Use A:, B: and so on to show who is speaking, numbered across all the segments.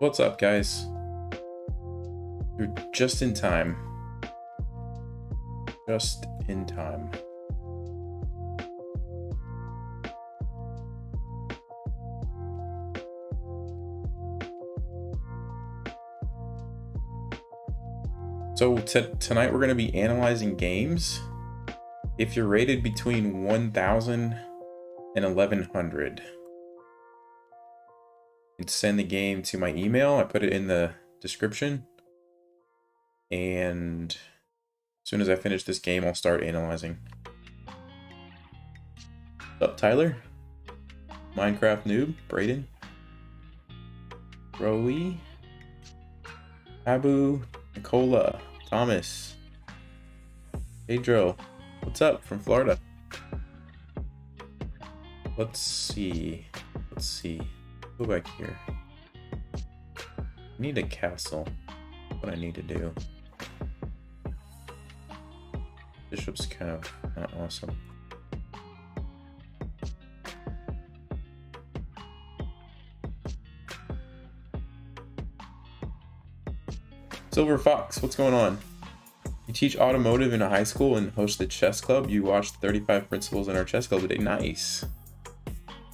A: What's up, guys? You're just in time. Just in time. So tonight we're going to be analyzing games. If you're rated between 1,000 and 1,100, you'd send the game to my email. I put it in the description. And as soon as I finish this game, I'll start analyzing. What's up, Tyler? Minecraft noob, Brayden, Rowie, Abu, Nicola, Thomas, Pedro. What's up from Florida? Let's see. Go back here. I need a castle. What I need to do. Bishop's kind of not awesome. Silver Fox, what's going on? You teach automotive in a high school and host the chess club. You watched 35 principles in our chess club today. Nice.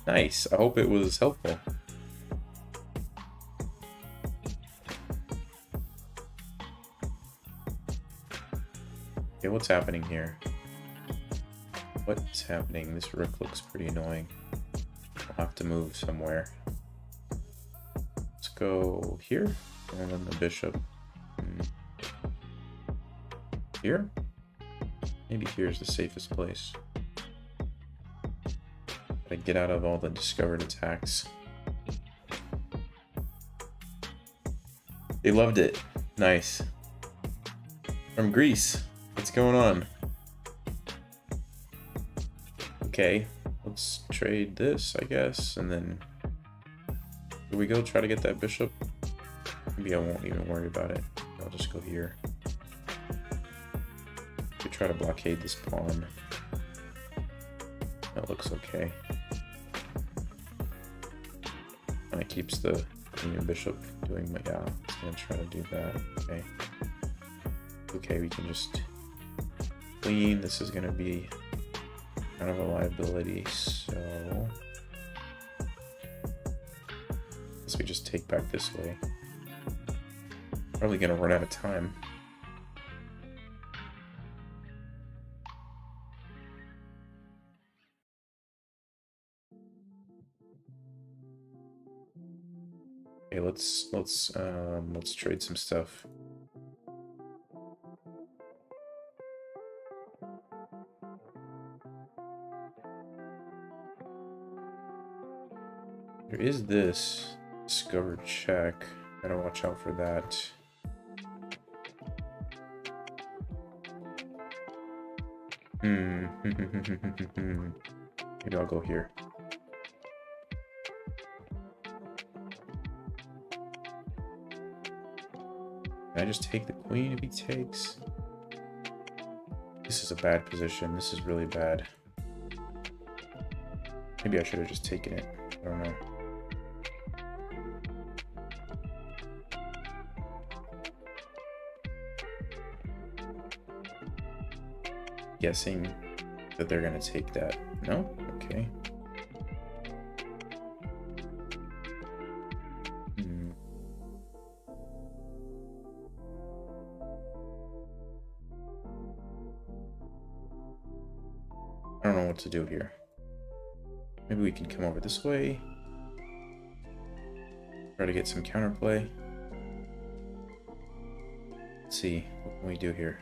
A: Nice. I hope it was helpful. Okay, what's happening here? What's happening? This rook looks pretty annoying. I'll have to move somewhere. Let's go here, and then the bishop. Here? Maybe here's the safest place. Gotta get out of all the discovered attacks. They loved it. Nice. From Greece. What's going on? Okay, let's trade this, I guess, and then here we go. Try to get that bishop. Maybe I won't even worry about it. I'll just go here. We try to blockade this pawn. That looks okay. And it keeps the queen bishop doing my, yeah, it's gonna try to do that. Okay. Okay, we can just queen. This is gonna be kind of a liability, so I guess we just take back this way. Probably gonna run out of time. Okay, let's trade some stuff. There is this discovered check. Gotta watch out for that. Maybe I'll go here. Can I just take the queen if he takes? This is a bad position. This is really bad. Maybe I should have just taken it. I don't know. Guessing that they're gonna take that. No? Okay. I don't know what to do here. Maybe we can come over this way. Try to get some counterplay. Let's see. What can we do here?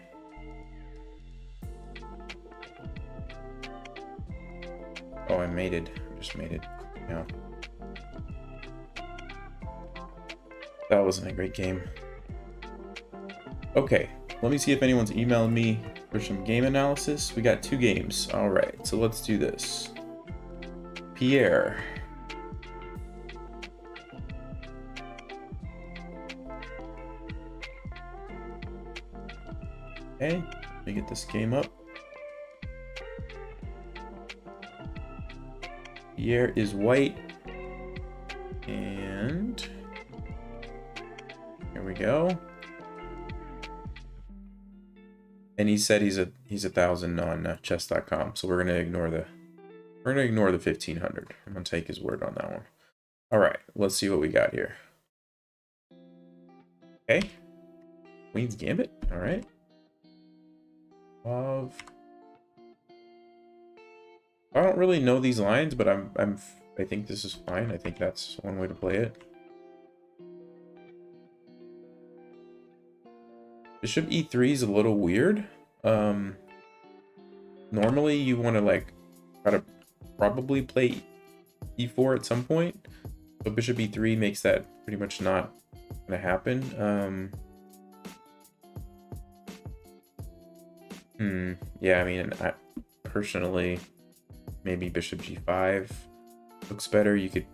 A: Oh, I mated. I just mated. Yeah. That wasn't a great game. Okay, let me see if anyone's emailing me for some game analysis. We got 2 games. All right, so let's do this. Pierre. Okay, let me get this game up. Pierre is white, and we go. And he said he's 1,000 on chess.com, so we're gonna ignore the 1,500. I'm gonna take his word on that one. All right, let's see what we got here. Okay, Queen's Gambit. All right. Love. I don't really know these lines, but I think this is fine. I think that's one way to play it. Bishop e3 is a little weird. Normally you want to like try to probably play e4 at some point, but bishop e3 makes that pretty much not gonna happen. Yeah, I mean, I personally, maybe bishop g5 looks better. You could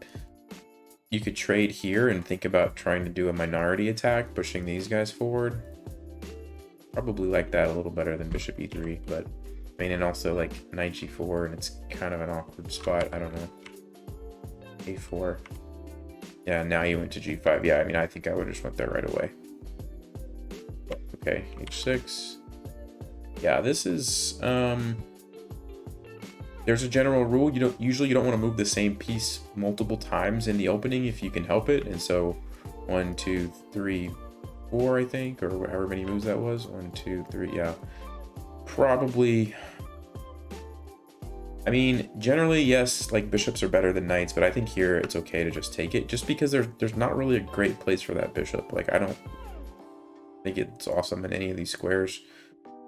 A: trade here and think about trying to do a minority attack, pushing these guys forward. Probably like that a little better than bishop e3, but I mean, and also like knight g4, and it's kind of an awkward spot. I don't know. a4. Yeah, now you went to g5. Yeah, I mean, I think I would just went there right away. Okay, h6. Yeah, this is there's a general rule. You don't want to move the same piece multiple times in the opening if you can help it. And so 1, 2, 3, 4, I think, or however many moves that was. 1, 2, 3. Yeah, probably. I mean, generally, yes, like bishops are better than knights, but I think here it's okay to just take it, just because there's not really a great place for that bishop. Like, I don't think it's awesome in any of these squares.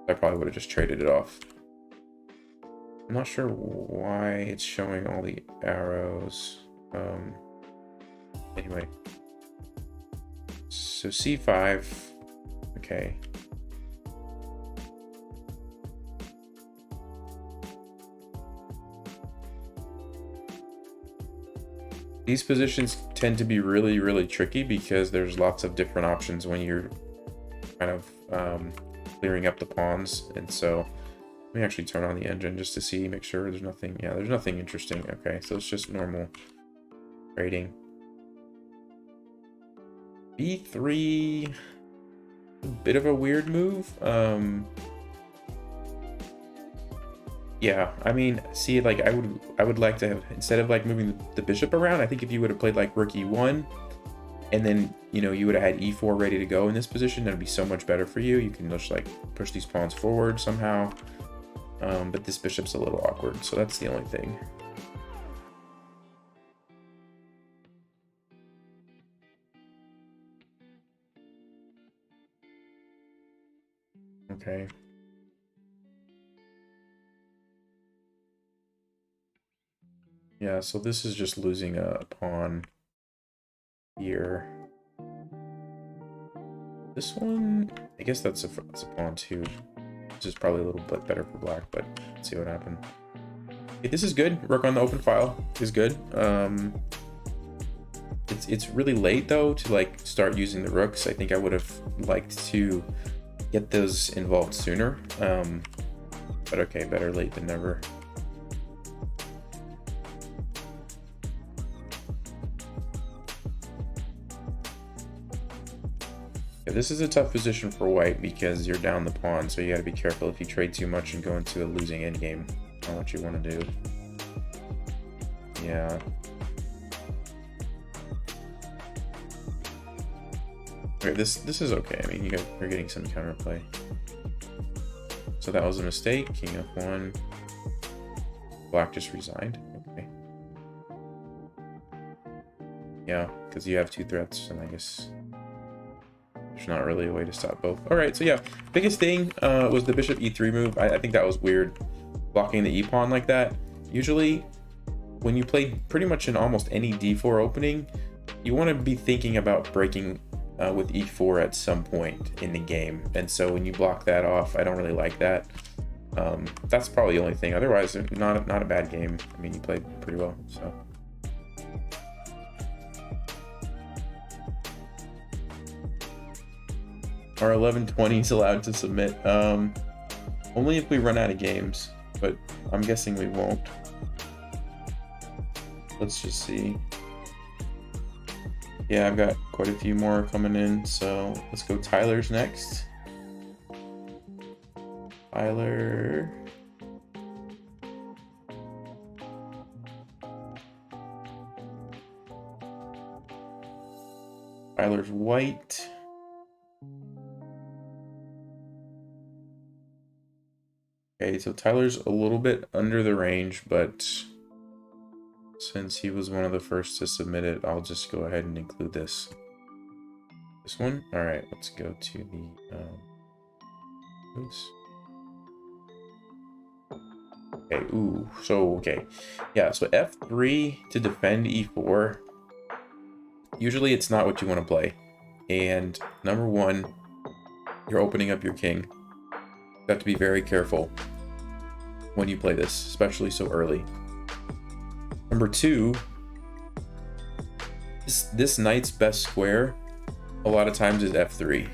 A: I probably would have just traded it off. I'm not sure why it's showing all the arrows. Anyway. So c5. Okay. These positions tend to be really, really tricky because there's lots of different options when you're kind of clearing up the pawns. And so let me actually turn on the engine just to see, make sure there's nothing. Yeah, there's nothing interesting. Okay, so it's just normal trading. b3, a bit of a weird move. Yeah, I mean, see, like I would like to have, instead of like moving the bishop around, I think if you would have played like rook e1, and then, you know, you would have had e4 ready to go in this position, that'd be so much better for you. You can just like push these pawns forward somehow. But this bishop's a little awkward, so that's the only thing. Okay. Yeah, so this is just losing a pawn here. This one, I guess that's a pawn too. This is probably a little bit better for black, but let's see what happens. Okay, this is good. Rook on the open file is good. It's really late though to like start using the rooks. I think I would have liked to get those involved sooner. But okay, better late than never. This is a tough position for white because you're down the pawn, so you gotta be careful if you trade too much and go into a losing endgame. Not what you want to do. Yeah. Okay, this is okay. I mean, you're getting some counterplay. So that was a mistake. King f1. Black just resigned. Okay. Yeah, because you have two threats, and I guess there's not really a way to stop both. All right, so yeah, biggest thing was the bishop e3 move. I think that was weird, blocking the e-pawn like that. Usually, when you play pretty much in almost any d4 opening, you want to be thinking about breaking with e4 at some point in the game. And so when you block that off, I don't really like that. That's probably the only thing. Otherwise, not a bad game. I mean, you played pretty well, so. Are 1120s allowed to submit? Only if we run out of games, but I'm guessing we won't. Let's just see. Yeah, I've got quite a few more coming in, so let's go. Tyler's next. Tyler. Tyler's white. Okay, so Tyler's a little bit under the range, but since he was one of the first to submit it, I'll just go ahead and include this. This one? All right, let's go to the, oops. Okay, ooh, so, okay. Yeah, so F3 to defend E4. Usually it's not what you want to play. And number one, you're opening up your king. You have to be very careful when you play this, especially so early. Number two, this knight's best square a lot of times is F3.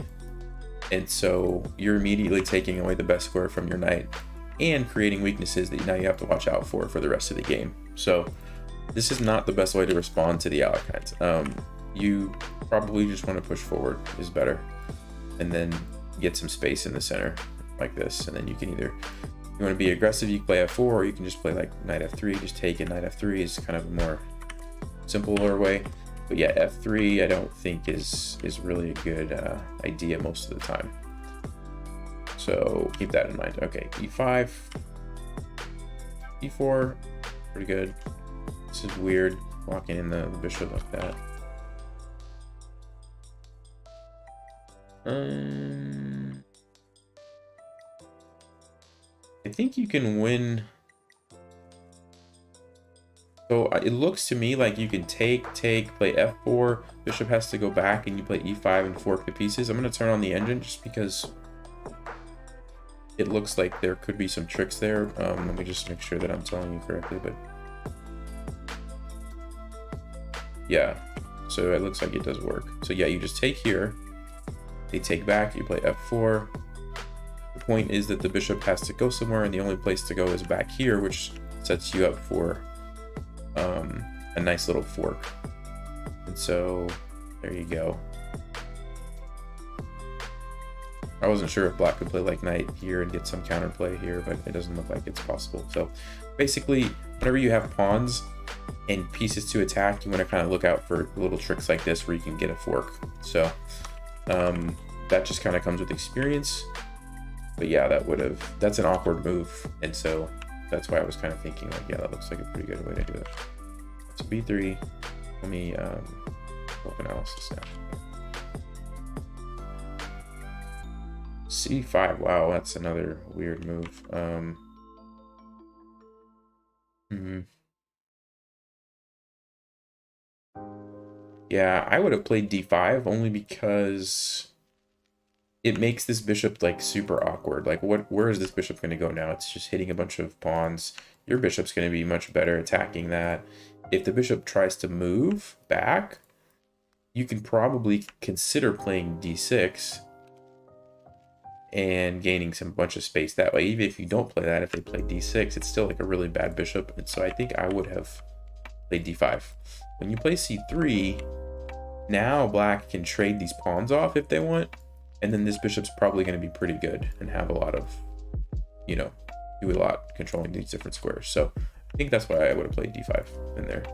A: And so you're immediately taking away the best square from your knight and creating weaknesses that now you have to watch out for the rest of the game. So this is not the best way to respond to the Alekhines. You probably just want to push forward is better, and then get some space in the center like this, and then you can either, you want to be aggressive, you can play F4, or you can just play like knight F3, just take it. Knight F3 is kind of a more simpler way, but yeah, F3 I don't think is really a good idea most of the time, so keep that in mind. Okay, E5, E4, pretty good. This is weird, locking in the bishop like that. I think you can win. So it looks to me like you can take, play F4, bishop has to go back, and you play E5 and fork the pieces. I'm going to turn on the engine just because it looks like there could be some tricks there. Let me just make sure that I'm telling you correctly, but yeah, so it looks like it does work. So yeah, you just take here, they take back, you play F4. The point is that the bishop has to go somewhere, and the only place to go is back here, which sets you up for a nice little fork. And so there you go. I wasn't sure if black could play like knight here and get some counterplay here, but it doesn't look like it's possible. So basically, whenever you have pawns and pieces to attack, you want to kind of look out for little tricks like this where you can get a fork. So that just kind of comes with experience. But yeah, that's an awkward move, and so that's why I was kind of thinking like, yeah, that looks like a pretty good way to do it. So B3, let me open analysis now. C5, wow, that's another weird move. Yeah, I would have played D5 only because it makes this bishop like super awkward. Like, where is this bishop going to go now? It's just hitting a bunch of pawns. Your bishop's going to be much better attacking that. If the bishop tries to move back, you can probably consider playing D6 and gaining some bunch of space that way. Even if you don't play that, if they play D6, it's still like a really bad bishop. And so I think I would have played D5. When you play C3, now black can trade these pawns off if they want. And then this bishop's probably going to be pretty good and have a lot of, you know, do a lot controlling these different squares. So I think that's why I would have played D5 in there.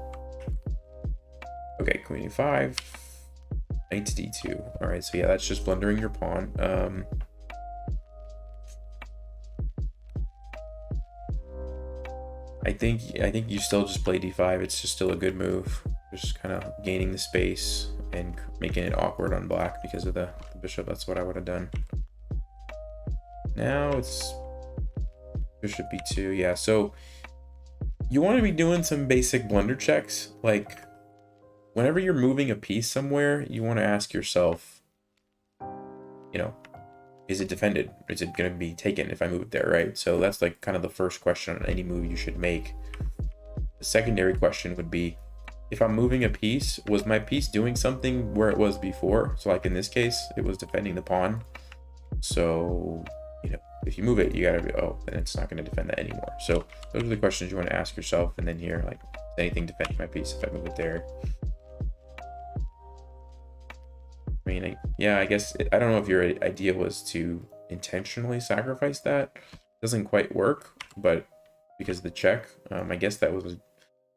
A: Okay, queen E5, knight to D2. All right, so yeah, that's just blundering your pawn. I think you still just play D5. It's just still a good move. Just kind of gaining the space and making it awkward on black because of the bishop. That's what I would have done. Now it's bishop B2. Yeah, so you want to be doing some basic blunder checks. Like, whenever you're moving a piece somewhere, you want to ask yourself, you know, is it defended? Is it going to be taken if I move it there, right? So that's like kind of the first question on any move you should make. The secondary question would be, if I'm moving a piece, was my piece doing something where it was before? So like in this case, it was defending the pawn. So, you know, if you move it, you gotta be, oh, then it's not gonna defend that anymore. So those are the questions you want to ask yourself. And then here, like, is anything defending my piece if I move it there? mean, yeah, I guess I don't know if your idea was to intentionally sacrifice that. Doesn't quite work, but because of the check, I guess that was,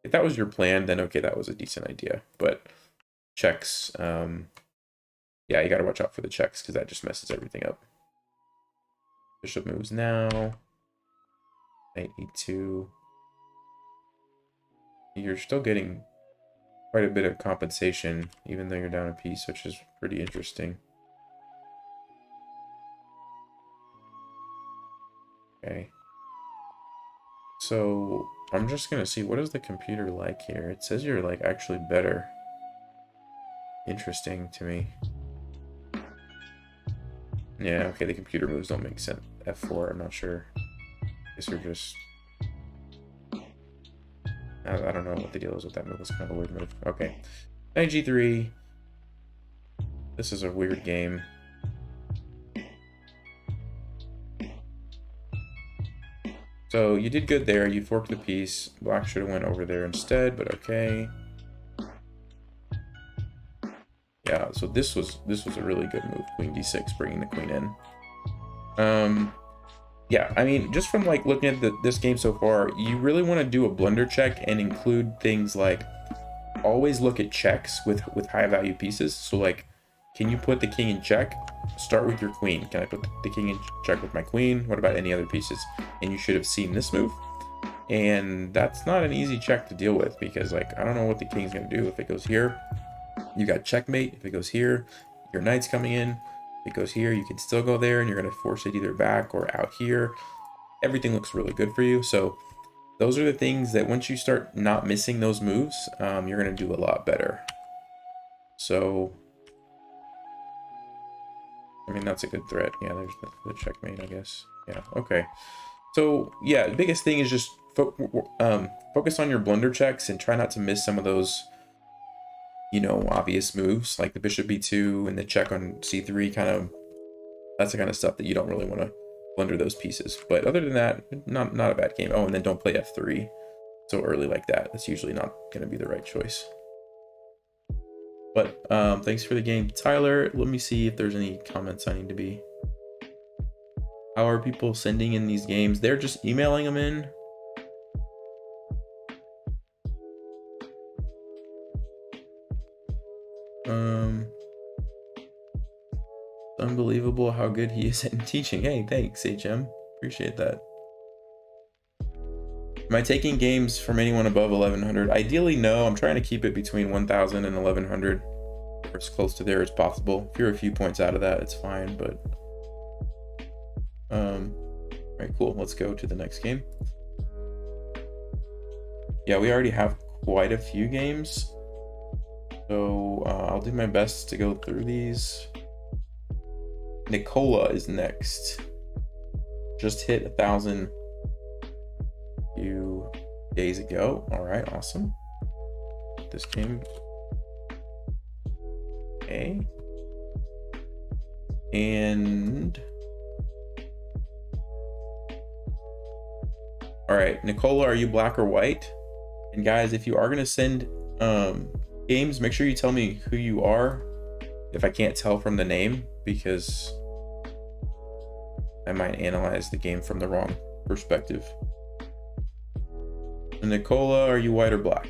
A: if that was your plan, then okay, that was a decent idea. But checks, yeah, you got to watch out for the checks because that just messes everything up. Bishop moves now. Knight e2. You're still getting quite a bit of compensation, even though you're down a piece, which is pretty interesting. Okay. So I'm just gonna see, what is the computer like here? It says you're like actually better. Interesting to me. Yeah, okay, the computer moves don't make sense. F4, I'm not sure. I guess you're just... I don't know what the deal is with that move. It's kind of a weird move. Okay. Knight g3. This is a weird game. So you did good there. You forked the piece. Black should have went over there instead, but okay. Yeah, so this was a really good move. Queen d6, bringing the queen in. Yeah, I mean, just from like looking at this game so far, you really want to do a blunder check and include things like always look at checks with high value pieces. So like, can you put the king in check? Start with your queen. Can I put the king in check with my queen? What about any other pieces? And you should have seen this move. And that's not an easy check to deal with because like, I don't know what the king's going to do. If it goes here, you got checkmate. If it goes here, your knight's coming in. If it goes here, you can still go there and you're going to force it either back or out here. Everything looks really good for you. So those are the things that once you start not missing those moves, you're going to do a lot better. So, I mean, that's a good threat. Yeah, there's the checkmate, I guess. Yeah, okay. So, yeah, the biggest thing is just focus on your blunder checks and try not to miss some of those, you know, obvious moves like the bishop b2 and the check on c3. Kind of, that's the kind of stuff that you don't really want to blunder those pieces. But other than that, not a bad game. Oh, and then don't play f3 so early like that. That's usually not going to be the right choice. But thanks for the game, Tyler. Let me see if there's any comments I need to be. How are people sending in these games? They're just emailing them in. Unbelievable how good he is at teaching. Hey, thanks, HM. Appreciate that. Am I taking games from anyone above 1100? Ideally, no. I'm trying to keep it between 1000 and 1100, or as close to there as possible. If you're a few points out of that, it's fine. But all right, cool. Let's go to the next game. Yeah, we already have quite a few games, so I'll do my best to go through these. Nicola is next. Just hit 1,000 a few days ago. All right, awesome. This game. Okay. And all right, Nicola, are you black or white? And guys, if you are gonna send games, make sure you tell me who you are if I can't tell from the name, because I might analyze the game from the wrong perspective. And Nicola, are you white or black?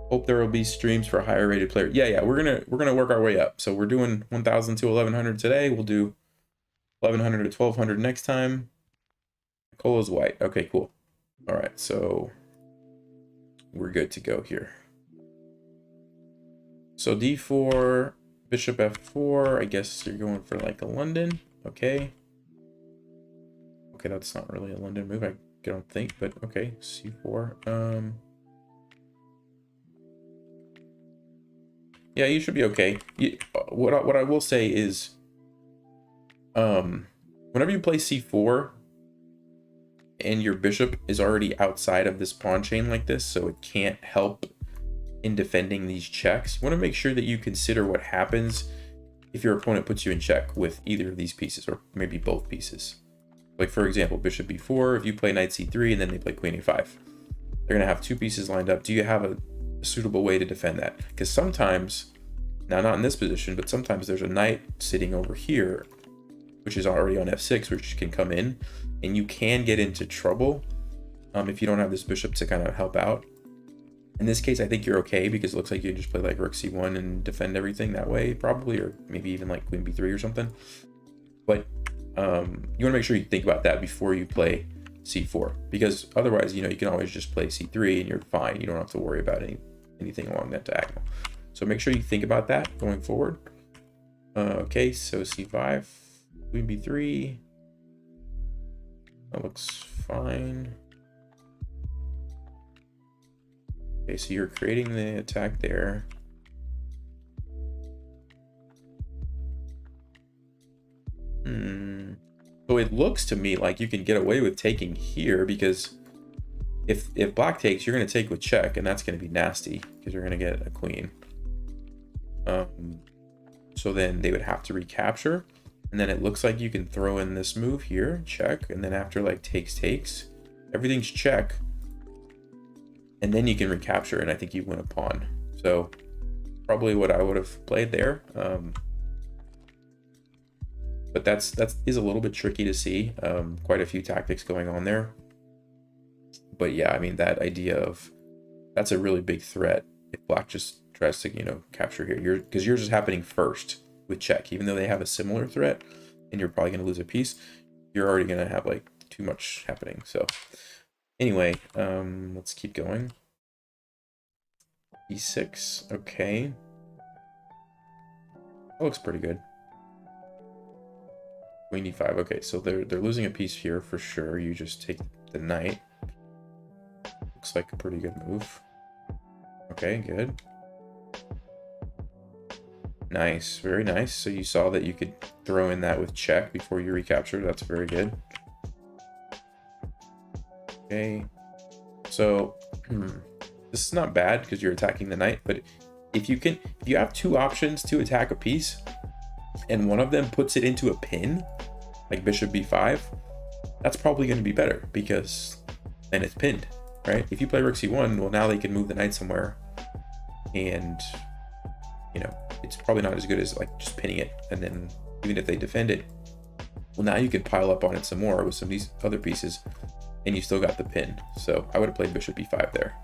A: Hope there will be streams for higher rated players. Yeah, we're gonna work our way up. So we're doing 1000 to 1100 today. We'll do 1100 to 1200 next time. Nicola's white. Okay, cool. All right, so we're good to go here. So d4, bishop f4. I guess you're going for like a London. Okay. Okay, that's not really a London move, I don't think, but okay. c4. Yeah, you should be okay. What I will say is, whenever you play c4 and your bishop is already outside of this pawn chain like this, so it can't help in defending these checks, you want to make sure that you consider what happens if your opponent puts you in check with either of these pieces, or maybe both pieces. Like for example, bishop b4, if you play knight c3 and then they play queen a5, they're going to have 2 pieces lined up. Do you have a suitable way to defend that? Because sometimes, now not in this position, but sometimes there's a knight sitting over here, which is already on f6, which can come in, and you can get into trouble if you don't have this bishop to kind of help out. In this case, I think you're okay, because it looks like you can just play like rook c1 and defend everything that way, probably, or maybe even like queen b3 or something. But you want to make sure you think about that before you play c4, because otherwise, you know, you can always just play c3 and you're fine. You don't have to worry about anything along that diagonal. So make sure you think about that going forward. Okay, so c5, queen b3. That looks fine. Okay, so you're creating the attack there. So it looks to me like you can get away with taking here, because if black takes, you're going to take with check, and that's going to be nasty because you're going to get a queen. So then they would have to recapture, and then it looks like you can throw in this move here, check, and then after like takes, everything's check, and then you can recapture, and I think you win a pawn. So probably what I would have played there. But that is a little bit tricky to see. Quite a few tactics going on there. But yeah, I mean, that idea of that's a really big threat if black just tries to, you know, capture here. Because yours is happening first with check, even though they have a similar threat, and you're probably going to lose a piece. You're already going to have like too much happening. So anyway, let's keep going. e6, okay. That looks pretty good. Queen d5. Okay, so they're losing a piece here for sure. You just take the knight. Looks like a pretty good move. Okay, good. Nice, very nice. So you saw that you could throw in that with check before you recapture. That's very good. Okay, so this is not bad because you're attacking the knight, but if you have 2 options to attack a piece, and one of them puts it into a pin, like bishop b5, that's probably going to be better because then it's pinned, right? If you play rook c1, well, now they can move the knight somewhere, and you know, it's probably not as good as like just pinning it, and then even if they defend it, well, now you can pile up on it some more with some of these other pieces, and you still got the pin. So I would have played bishop b5 there.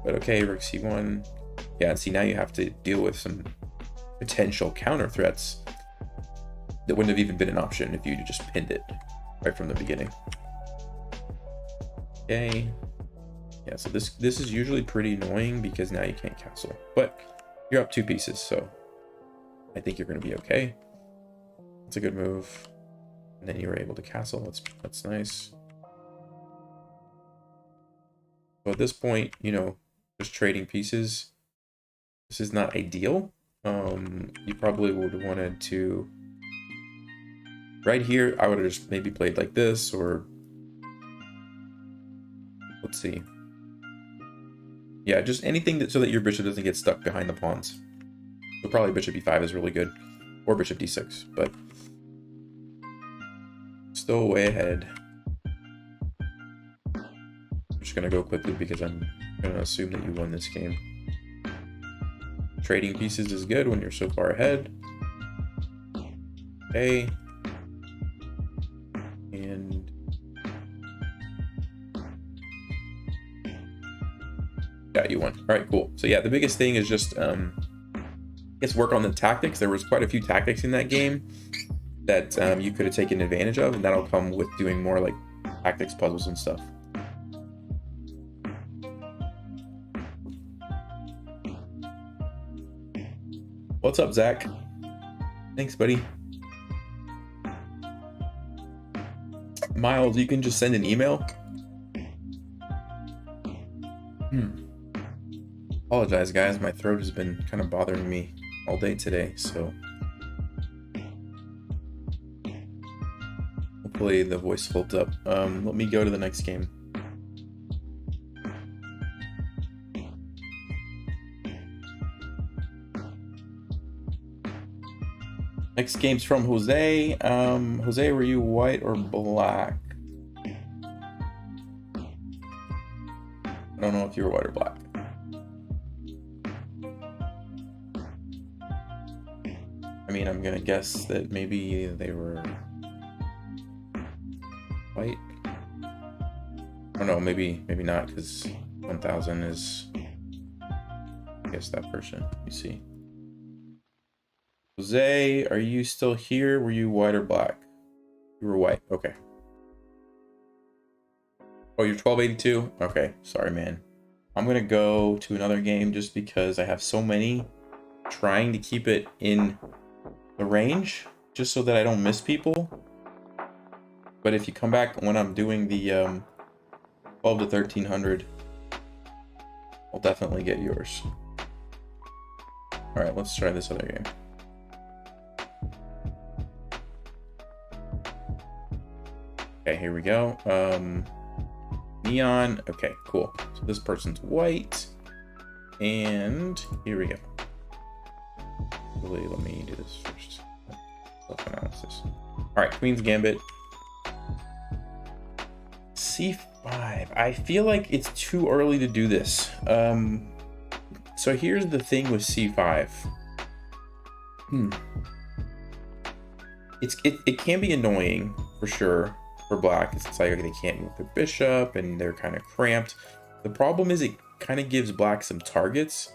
A: But okay, rook c1. Yeah, and see, now you have to deal with some potential counter threats that wouldn't have even been an option if you just pinned it right from the beginning. Okay, yeah, so this is usually pretty annoying because now you can't castle, but you're up 2 pieces, so I think you're going to be okay. It's a good move, and then you were able to castle. That's nice. So at this point, you know, just trading pieces, this is not ideal. You probably would have wanted to, right here, I would have just maybe played like this, or let's see. Yeah, just anything so that your bishop doesn't get stuck behind the pawns. So probably bishop e5 is really good, or bishop d6, but still way ahead. I'm just gonna go quickly because I'm gonna assume that you won this game. Trading pieces is good when you're so far ahead. Okay. And yeah, you won. All right, cool. So yeah, the biggest thing is just I guess work on the tactics. There was quite a few tactics in that game that you could have taken advantage of, and that'll come with doing more like tactics puzzles and stuff. What's up, Zach? Thanks, buddy. Miles, you can just send an email. Apologize, guys. My throat has been kind of bothering me all day today, so hopefully the voice holds up. Let me go to the next game. Next game's from Jose. Jose, were you white or black? don't know if you were white or black. I mean, I'm gonna guess that maybe they were white. I don't know, maybe not, because 1000 is, I guess, that person. You see. Jose, are you still here? Were you white or black? You were white. Okay. Oh, you're 1282? Okay, sorry, man. I'm gonna go to another game just because I have so many, trying to keep it in the range just so that I don't miss people. But if you come back when I'm doing the 12 to 1300, I'll definitely get yours. All right, let's try this other game. Okay, here we go. Neon. Okay, cool. So this person's white. And here we go. Really, let me do this first. Self-analysis. All right, Queen's Gambit. C5. I feel like it's too early to do this. So here's the thing with C5. It can be annoying for sure for black. It's like they can't move their bishop and they're kind of cramped. The problem is it kind of gives black some targets,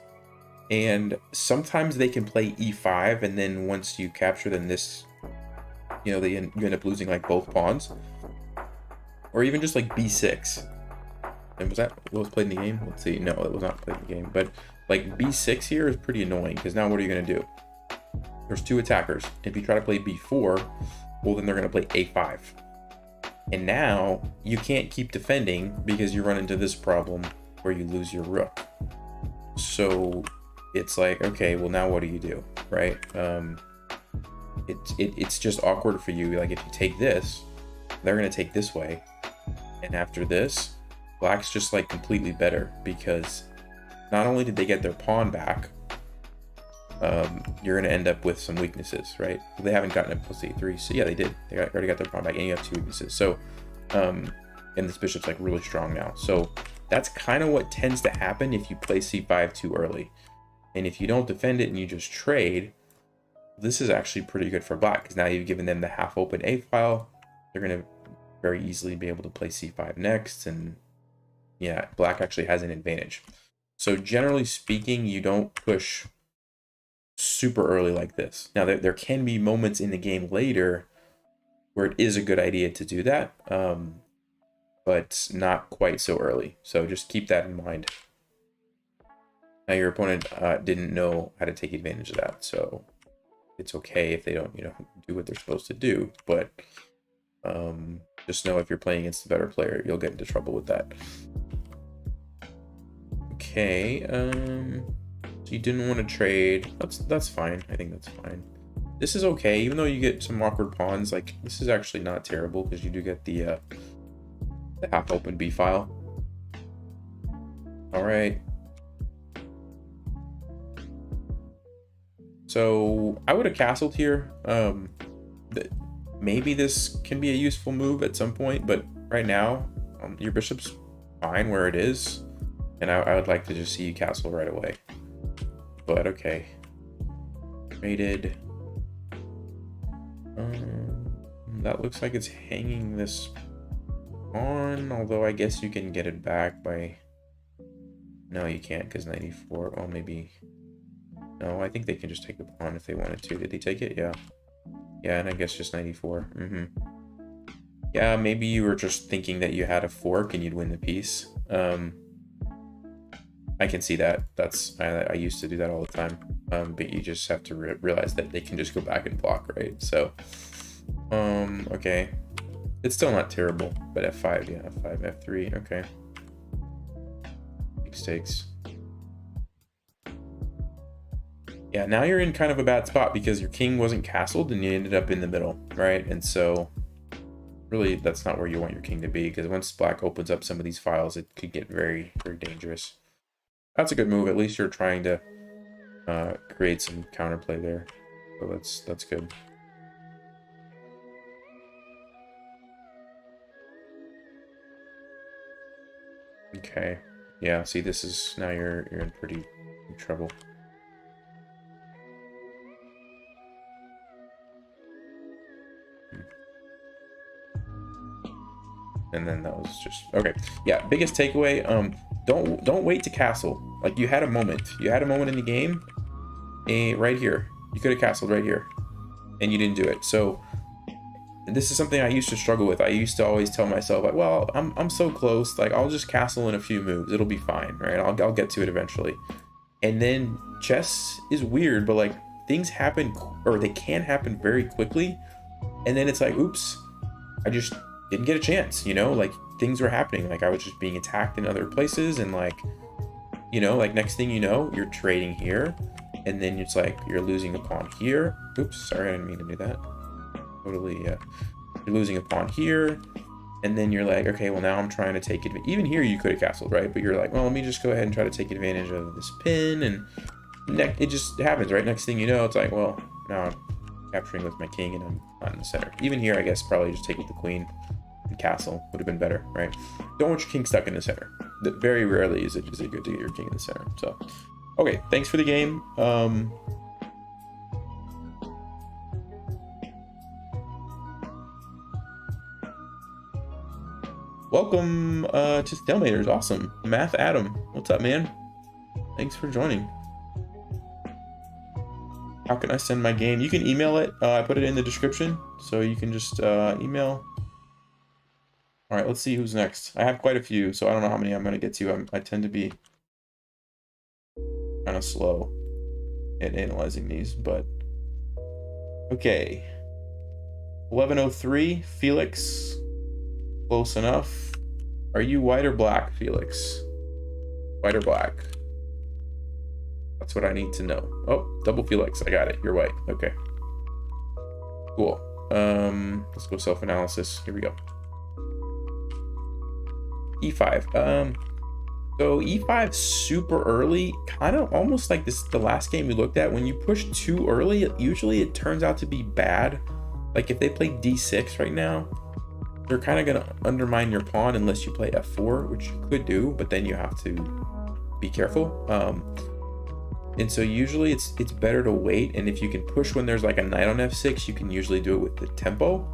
A: and sometimes they can play E5, and then once you capture them, this, you know, you end up losing like both pawns, or even just like B6. And was that what was played in the game? Let's see. No, it was not played in the game. But like B6 here is pretty annoying, because now what are you going to do? There's two attackers. If you try to play B4, well, then they're going to play A5. And now you can't keep defending because you run into this problem where you lose your rook. So it's like, okay, well, now what do you do, right? It's just awkward for you. Like if you take this, they're going to take this way. And after this, black's just like completely better, because not only did they get their pawn back, you're going to end up with some weaknesses, right? They haven't gotten it plus A3, so yeah, they did. They already got their pawn back, and you have two weaknesses. So, and this bishop's like really strong now. So that's kind of what tends to happen if you play C5 too early. And if you don't defend it and you just trade, this is actually pretty good for black, because now you've given them the half-open A file. They're going to very easily be able to play C5 next, and yeah, black actually has an advantage. So generally speaking, you don't push super early like this. Now there can be moments in the game later where it is a good idea to do that, but not quite so early. So just keep that in mind. Now your opponent didn't know how to take advantage of that, so it's okay if they don't, you know, do what they're supposed to do. But just know if you're playing against a better player, you'll get into trouble with that. Okay, so you didn't want to trade. That's fine. I think that's fine. This is okay, even though you get some awkward pawns. Like this is actually not terrible, because you do get the half-open B file. All right. So I would have castled here. Maybe this can be a useful move at some point, but right now your bishop's fine where it is, and I would like to just see you castle right away. But okay, rated. That looks like it's hanging this pawn, although I guess you can get it back by. No, you can't, because 94. Oh, maybe. No, I think they can just take the pawn if they wanted to. Did they take it? Yeah. Yeah, and I guess just 94. Yeah, maybe you were just thinking that you had a fork and you'd win the piece. I can see that. I used to do that all the time. But you just have to realize that they can just go back and block, right? So, okay. It's still not terrible, but F5, yeah, F5, F3, okay. Big stakes. Yeah, now you're in kind of a bad spot because your king wasn't castled and you ended up in the middle, right? And so really that's not where you want your king to be, because once black opens up some of these files, it could get very, very dangerous. That's a good move. At least you're trying to create some counterplay there. So that's good. Okay. Yeah, see, this is now you're in pretty trouble. And then that was just okay. Yeah, biggest takeaway, don't wait to castle. Like, you had a moment in the game, right here. You could have castled right here and you didn't do it. So this is something I used to struggle with. I used to always tell myself, like, well, I'm so close, like, I'll just castle in a few moves, it'll be fine, right? I'll get to it eventually. And then chess is weird, but like, things happen, or they can happen very quickly, and then it's like, oops, I just didn't get a chance, you know? Like, things were happening, like I was just being attacked in other places, and like, you know, like, next thing you know, you're trading here, and then it's like you're losing a pawn here. Oops, sorry, I didn't mean to do that. Totally, you're losing a pawn here, and then you're like, okay, well, now I'm trying to take it. Even here you could have castled, right? But you're like, well, let me just go ahead and try to take advantage of this pin, and it just happens, right? Next thing you know, it's like, well, now I'm capturing with my king and I'm not in the center. Even here, I guess probably just take with the queen and castle would have been better, right? Don't want your king stuck in the center. Very rarely is it good to get your king in the center. So, okay, thanks for the game. Welcome to Thenwen. Awesome. Math Adam, what's up, man? Thanks for joining. How can I send my game? You can email it. I put it in the description, so you can just email. All right, let's see who's next. I have quite a few, so I don't know how many I'm going to get to. I tend to be kind of slow at analyzing these, but okay. 1103, Felix. Close enough. Are you white or black, Felix? White or black? That's what I need to know. Oh, double Felix. I got it. You're white. Okay. Cool. Let's go self-analysis. Here we go. E5. So E5 super early, kind of almost like this the last game we looked at. When you push too early, usually it turns out to be bad. Like if they play D6 right now, they're kind of going to undermine your pawn unless you play F4, which you could do, but then you have to be careful. And so usually it's better to wait, and if you can push when there's like a knight on F6, you can usually do it with the tempo,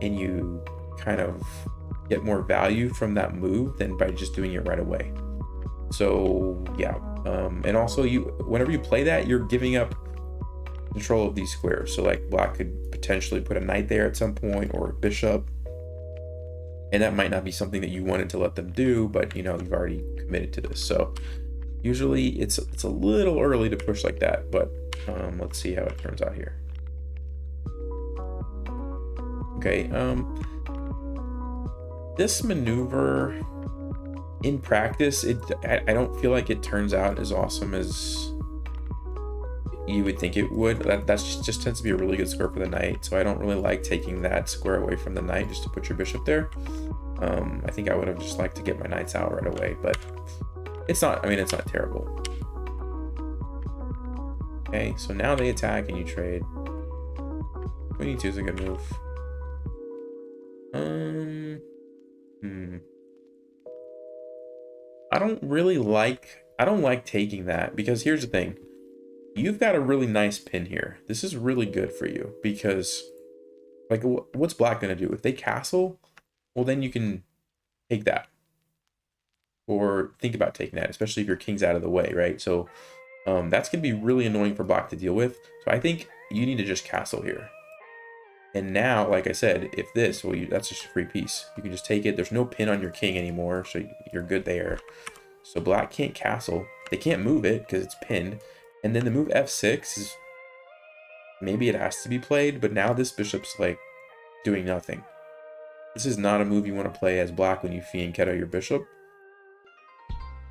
A: and you kind of get more value from that move than by just doing it right away. So yeah, and also whenever you play that, you're giving up control of these squares. So like black could potentially put a knight there at some point, or a bishop. And that might not be something that you wanted to let them do, but you know, you've already committed to this. So usually it's a little early to push like that, but let's see how it turns out here. Okay, this maneuver in practice, I don't feel like it turns out as awesome as you would think it would. That's just tends to be a really good square for the knight, so I don't really like taking that square away from the knight just to put your bishop there. I think I would have just liked to get my knights out right away, but it's not, I mean, it's not terrible. Okay, so now they attack and you trade. Queen E2 is a good move. I don't like taking that, because here's the thing. You've got a really nice pin here. This is really good for you, because like, what's black gonna do? If they castle, well, then you can take that, or think about taking that, especially if your king's out of the way, right? So that's gonna be really annoying for black to deal with. So I think you need to just castle here. And now, like I said, if this, well, that's just a free piece. You can just take it. There's no pin on your king anymore, so you're good there. So black can't castle. They can't move it because it's pinned. And then the move F6 is, maybe it has to be played, but now this bishop's like doing nothing. This is not a move you want to play as black when you fianchetto your bishop.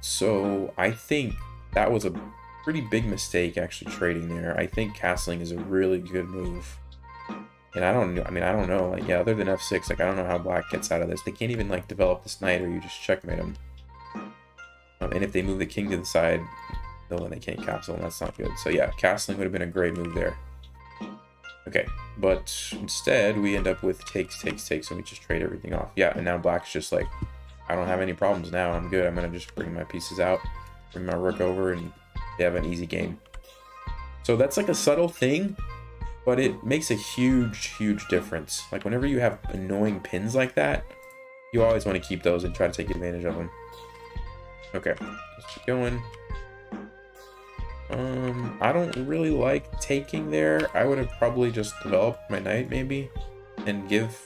A: So I think that was a pretty big mistake actually trading there. I think castling is a really good move. And I don't know, like, yeah, other than F6, like, I don't know how black gets out of this. They can't even like develop this knight, or you just checkmate them. And if they move the king to the side, no, then they can't castle, and that's not good. So yeah, castling would have been a great move there. Okay, but instead we end up with takes, and we just trade everything off. Yeah, and now black's just like I don't have any problems now. I'm good. I'm gonna just bring my pieces out, bring my rook over, and they have an easy game. So that's like a subtle thing, but it makes a huge difference. Like whenever you have annoying pins like that, you always want to keep those and try to take advantage of them. Okay, let's keep going. I don't really like taking there. I would have probably just developed my knight maybe and give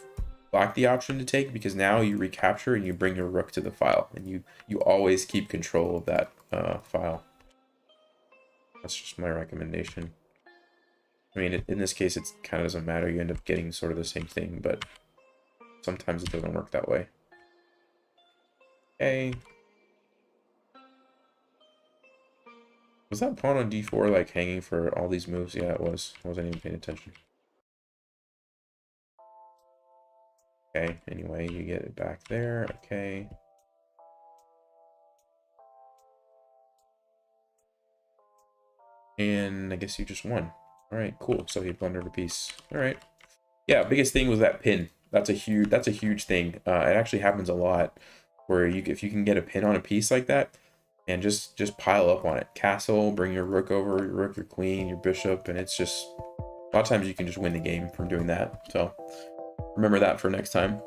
A: black the option to take, because now you recapture and you bring your rook to the file, and you always keep control of that file. That's just my recommendation. I mean, in this case, it kind of doesn't matter. You end up getting sort of the same thing, but sometimes it doesn't work that way. Okay. Was that pawn on d4 like hanging for all these moves? Yeah, it was. I wasn't even paying attention. Okay, anyway, you get it back there. Okay. And I guess you just won. All right, cool. So he blundered a piece. All right. Yeah, biggest thing was that pin. That's a huge thing. It actually happens a lot, where if you can get a pin on a piece like that, and just pile up on it. Castle, bring your rook over, your rook, your queen, your bishop, and it's just a lot of times you can just win the game from doing that. So remember that for next time.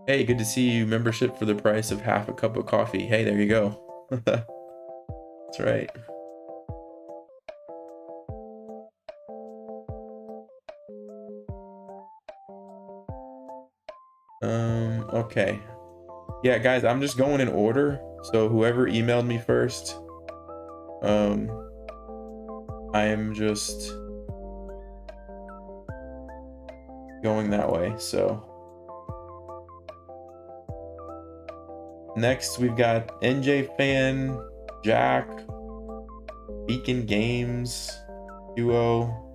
A: Hey, good to see you. Membership for the price of half a cup of coffee. Hey, there you go. That's right. Okay. Yeah, guys, I'm just going in order. So whoever emailed me first, I am just going that way. So next we've got NJ Fan, Jack, Beacon Games, Duo.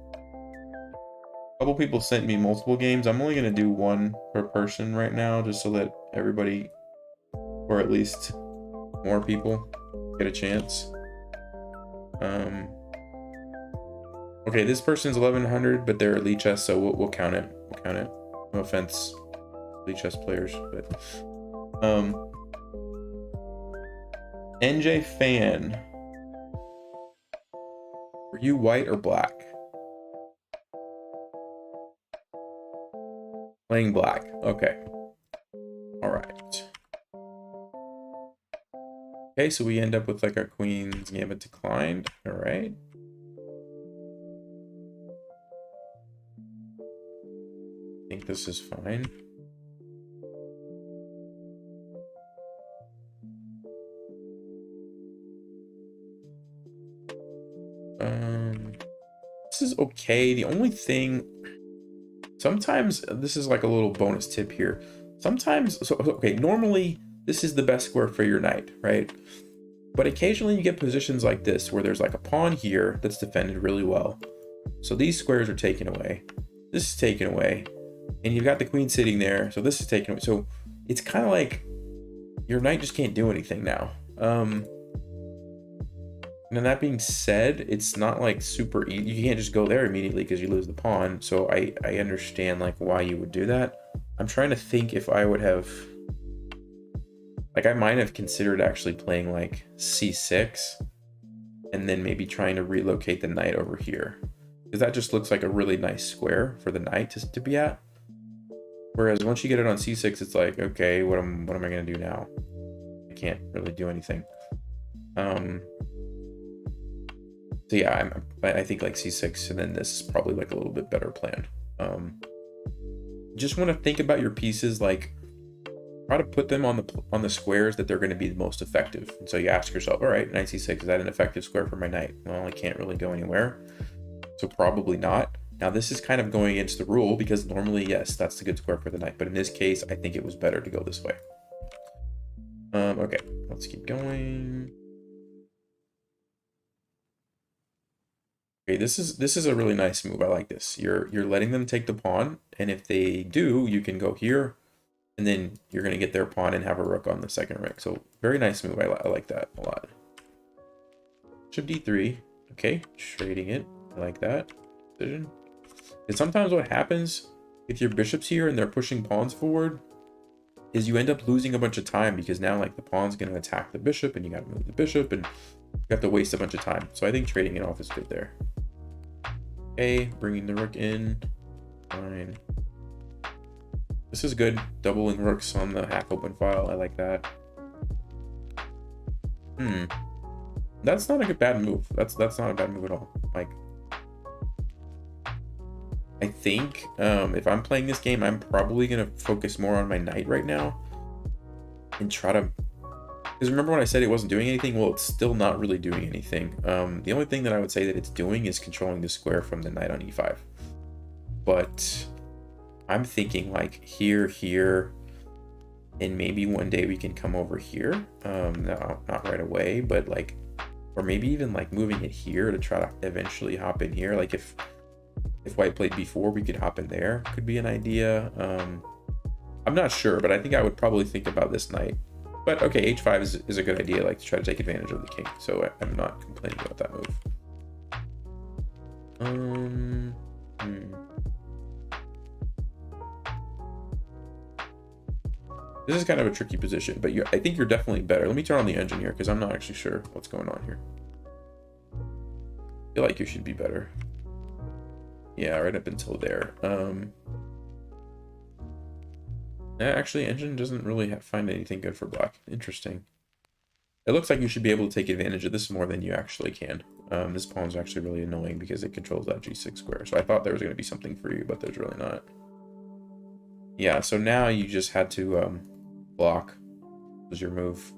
A: A couple people sent me multiple games. I'm only gonna do one per person right now, just so that everybody, or at least more people, get a chance. Okay, this person's 1100, but they're Elite Chess, so we'll count it. We'll count it. No offense, Elite Chess players, but NJ Fan, were you white or black? Playing black. Okay. All right. Okay, so we end up with like our Queen's Gambit declined. All right. I think this is fine. This is okay. The only thing, sometimes this is like a little bonus tip here. Sometimes, so okay, normally this is the best square for your knight, right? But occasionally you get positions like this where there's like a pawn here that's defended really well. So these squares are taken away. This is taken away. And you've got the queen sitting there. So this is taken away. So it's kind of like your knight just can't do anything now. And that being said, it's not like super easy. You can't just go there immediately because you lose the pawn. So I understand like why you would do that. I'm trying to think if I would have, like I might have considered actually playing like c6 and then maybe trying to relocate the knight over here, because that just looks like a really nice square for the knight to be at. Whereas once you get it on c6, it's like, okay, what am I gonna do now? I can't really do anything. So yeah, I think like c6, and then this is probably like a little bit better plan. Just want to think about your pieces, like try to put them on the squares that they're going to be the most effective. And so you ask yourself, all right, knight c6, is that an effective square for my knight? Well, I can't really go anywhere, so probably not. Now this is kind of going against the rule, because normally, yes, that's the good square for the knight, but in this case, I think it was better to go this way. Okay, let's keep going. Okay, this is a really nice move. I like this. You're letting them take the pawn, and if they do, you can go here, and then you're gonna get their pawn and have a rook on the second rank. So very nice move. I like that a lot. Bishop d3. Okay, trading it. I like that decision. And sometimes what happens if your bishop's here and they're pushing pawns forward, is you end up losing a bunch of time because now like the pawn's going to attack the bishop and you got to move the bishop and you have to waste a bunch of time. So I think trading it off is good there. Okay, bringing the rook in. Fine. This is good. Doubling rooks on the hack open file. I like that. That's not a bad move. That's not a bad move at all. Like, I think if I'm playing this game, I'm probably gonna focus more on my knight right now and try to. Because remember when I said it wasn't doing anything? Well, it's still not really doing anything. The only thing that I would say that it's doing is controlling the square from the knight on e5. But I'm thinking like here, and maybe one day we can come over here. No, not right away, but like, or maybe even like moving it here to try to eventually hop in here. Like if white played b4, we could hop in there. Could be an idea. I'm not sure, but I think I would probably think about this knight. But okay, h5 is a good idea, like to try to take advantage of the king. So I'm not complaining about that move. This is kind of a tricky position, but I think you're definitely better. Let me turn on the engine here because I'm not actually sure what's going on here. I feel like you should be better. Yeah, right up until there. Actually, engine doesn't really find anything good for black. Interesting. It looks like you should be able to take advantage of this more than you actually can. This pawn's actually really annoying because it controls that g6 square. So I thought there was going to be something for you, but there's really not. Yeah, so now you just had to block was your move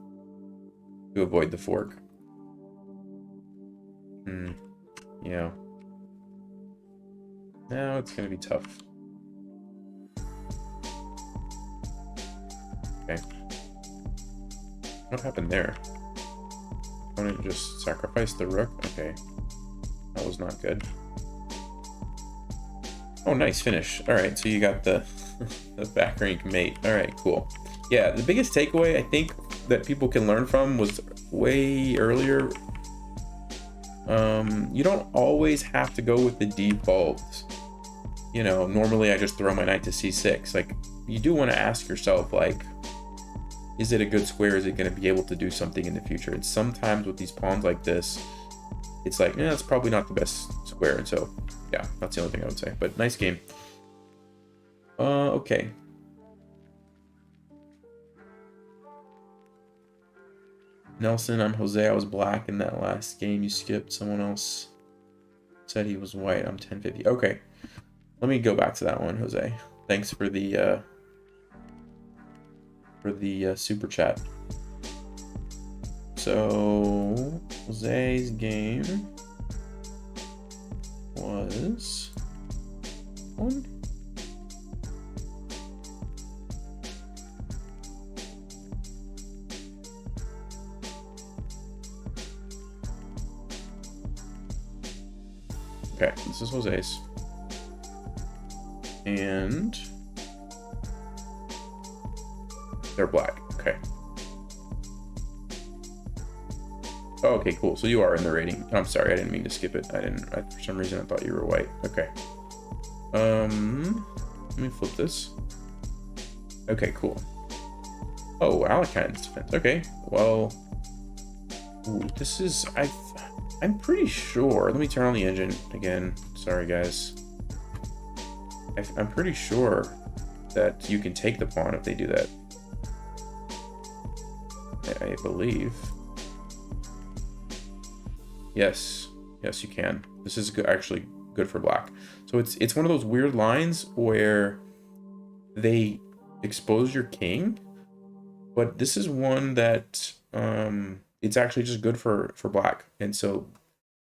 A: to avoid the fork. Yeah. Now it's going to be tough. Okay. What happened there? Opponent just sacrificed the rook? Okay. That was not good. Oh, nice finish. Alright, so you got the, the back rank mate. Alright, cool. Yeah, the biggest takeaway I think that people can learn from was way earlier. You don't always have to go with the default. You know, normally I just throw my knight to c6. Like, you do want to ask yourself, like, is it a good square? Is it going to be able to do something in the future? And sometimes with these pawns like this, it's like, yeah, it's probably not the best square. And so, yeah, that's the only thing I would say. But nice game. Okay. Nelson, I'm Jose. I was black in that last game you skipped. Someone else said he was white. I'm 1050. Okay. Let me go back to that one, Jose. Thanks for the super chat. So Jose's game was one. Okay, this is Jose's. And they're black. Okay. Oh, okay, cool. So you are in the rating. I'm sorry, I didn't mean to skip it. For some reason I thought you were white. Okay. Let me flip this. Okay, cool. Oh, Alekine's defense. Okay. Well, ooh, this is I'm pretty sure. Let me turn on the engine again. Sorry, guys. I'm pretty sure that you can take the pawn if they do that. I believe. Yes, yes, you can. This is good, actually good for black. So it's one of those weird lines where they expose your king, but this is one that it's actually just good for black. And so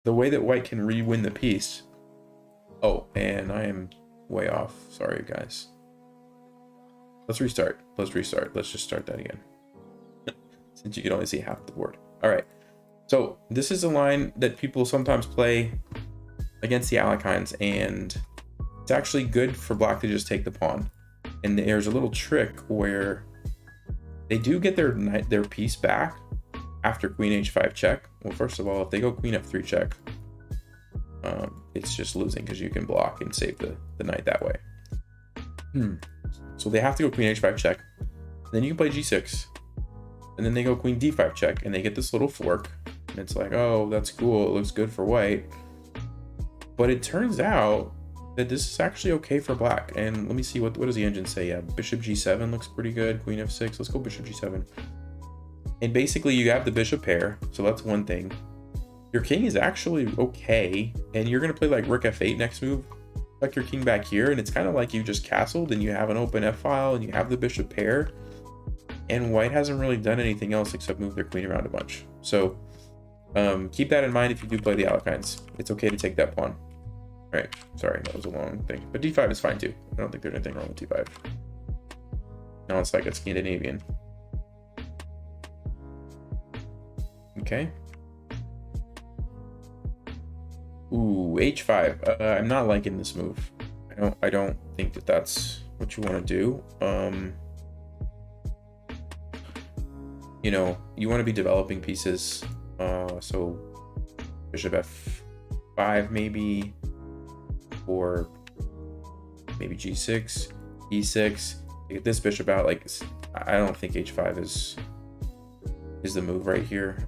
A: the way that white can re-win the piece. Oh, and I am way off. Sorry, guys. Let's restart. Let's just start that again. Since you can only see half the board. All right. So this is a line that people sometimes play against the Alekines, and it's actually good for black to just take the pawn. And there's a little trick where they do get their piece back after queen h5 check. Well, first of all, if they go queen f3 check, it's just losing because you can block and save the knight that way. So they have to go queen h5 check. Then you can play g6. And then they go queen d5 check, and they get this little fork. And it's like, oh, that's cool. It looks good for white. But it turns out that this is actually okay for black. And let me see, what does the engine say? Yeah, bishop g7 looks pretty good. Queen f6. Let's go bishop g7. And basically, you have the bishop pair. So that's one thing. Your king is actually okay. And you're going to play like rook f8 next move. Like your king back here. And it's kind of like you just castled and you have an open f file and you have the bishop pair. And white hasn't really done anything else except move their queen around a bunch. So keep that in mind if you do play the Alekines. It's okay to take that pawn. All right, sorry, that was a long thing. But d5 is fine too. I don't think there's anything wrong with d5. Now it's like a Scandinavian. Okay. Ooh, h5. I'm not liking this move. I don't think that that's what you want to do. You know, you want to be developing pieces. So bishop f5 maybe, or maybe g6, e6. Get this bishop out. Like, I don't think h5 is the move right here.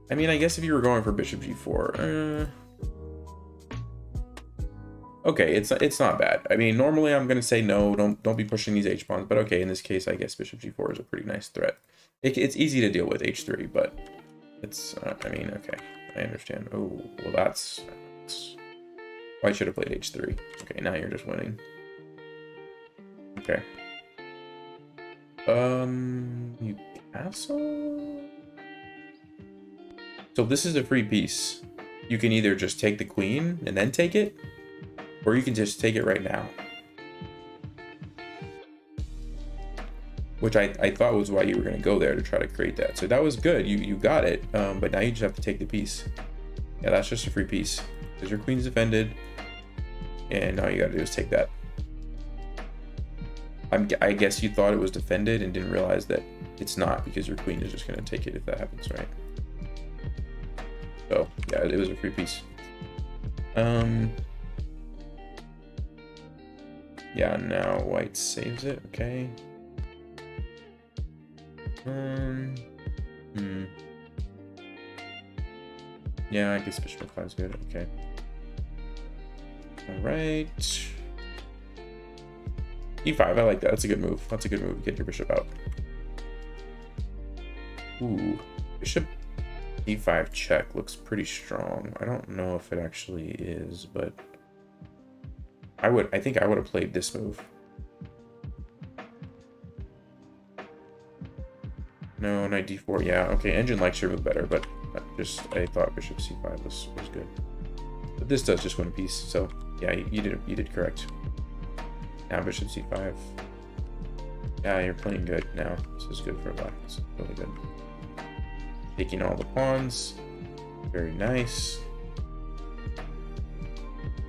A: I mean, I guess if you were going for bishop g4, okay, it's not bad. I mean, normally I'm gonna say no, don't be pushing these h pawns, but okay, in this case, I guess bishop g4 is a pretty nice threat. It's easy to deal with h3, but it's I mean, okay, I understand. Oh, well, that's why I should have played h3. Okay, now you're just winning. Okay. You castle. So this is a free piece. You can either just take the queen and then take it, or you can just take it right now. Which I thought was why you were going to go there, to try to create that. So that was good. You got it, but now you just have to take the piece. Yeah, that's just a free piece. Because your queen's defended, and now you got to do is take that. I guess you thought it was defended and didn't realize that it's not, because your queen is just going to take it if that happens, right? So yeah, it was a free piece. Yeah, now white saves it. Okay. Yeah, I guess bishop f5 is good. Okay. All right. e5. I like that. That's a good move. That's a good move. Get your bishop out. Ooh, bishop e5 check looks pretty strong. I don't know if it actually is, but I think I would have played this move. No, knight d4. Yeah, okay. Engine likes your move better, but I thought bishop c5 was good. But this does just win a piece, so yeah, you did correct. Now bishop c5. Yeah, you're playing good now. This is good for black. This is really good. Taking all the pawns. Very nice.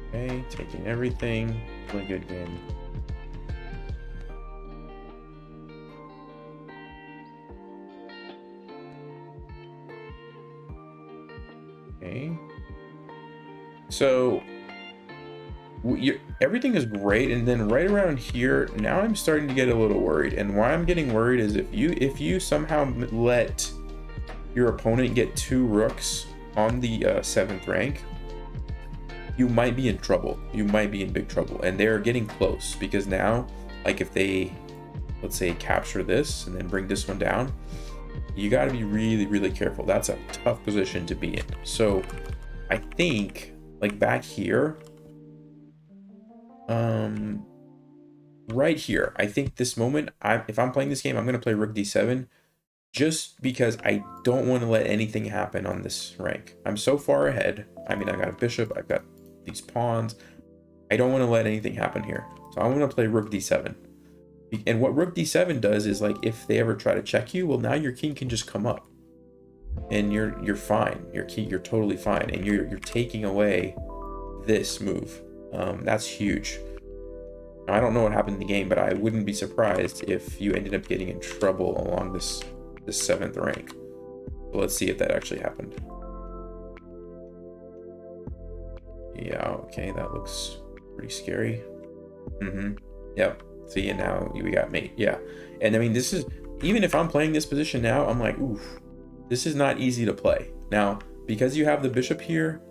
A: Okay, taking everything. Really good game. Okay. So everything is great, and then right around here, now I'm starting to get a little worried. And why I'm getting worried is if you somehow let your opponent get 2 rooks on the 7th rank, you might be in trouble. You might be in big trouble. And they're getting close, because now, like, if they, let's say, capture this and then bring this one down, you got to be really, really careful. That's a tough position to be in. So I think, like, back here, right here, I think this moment, if I'm playing this game, I'm going to play rook d7, just because I don't want to let anything happen on this rank. I'm so far ahead. I mean, I got a bishop, I've got these pawns. I don't want to let anything happen here. So I want to play rook d7. And what rook d7 does is, like, if they ever try to check you, well, now your king can just come up, and you're fine. You're totally fine, and you're taking away this move. That's huge. Now, I don't know what happened in the game, but I wouldn't be surprised if you ended up getting in trouble along this 7th rank. So let's see if that actually happened. Yeah, okay, that looks Pretty scary. Yep. See, and now we got mate. Yeah. And I mean, this is, even if I'm playing this position now, I'm like, oof, this is not easy to play. Now, because you have the bishop here,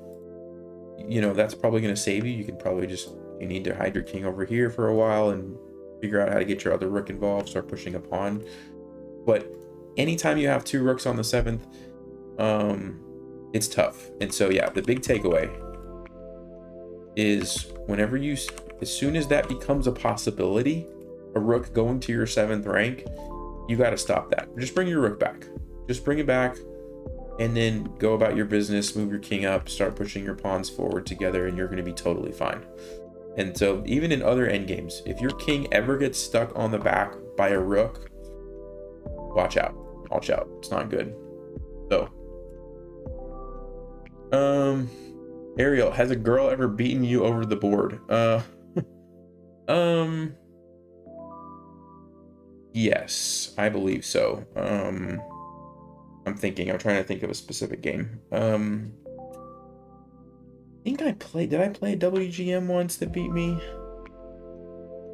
A: you know, that's probably going to save you. You can probably just, you need to hide your king over here for a while and figure out how to get your other rook involved, start pushing a pawn. But anytime you have 2 rooks on the 7th, it's tough. And so, yeah, the big takeaway is whenever you, as soon as that becomes a possibility, a rook going to your 7th rank, you got to stop that. Just bring your rook back. Just bring it back and then go about your business, move your king up, start pushing your pawns forward together, and you're going to be totally fine. And so even in other endgames, if your king ever gets stuck on the back by a rook, watch out. Watch out. It's not good. So, Ariel, has a girl ever beaten you over the board? Yes, I believe so. I'm trying to think of a specific game. I think did I play a WGM once that beat me?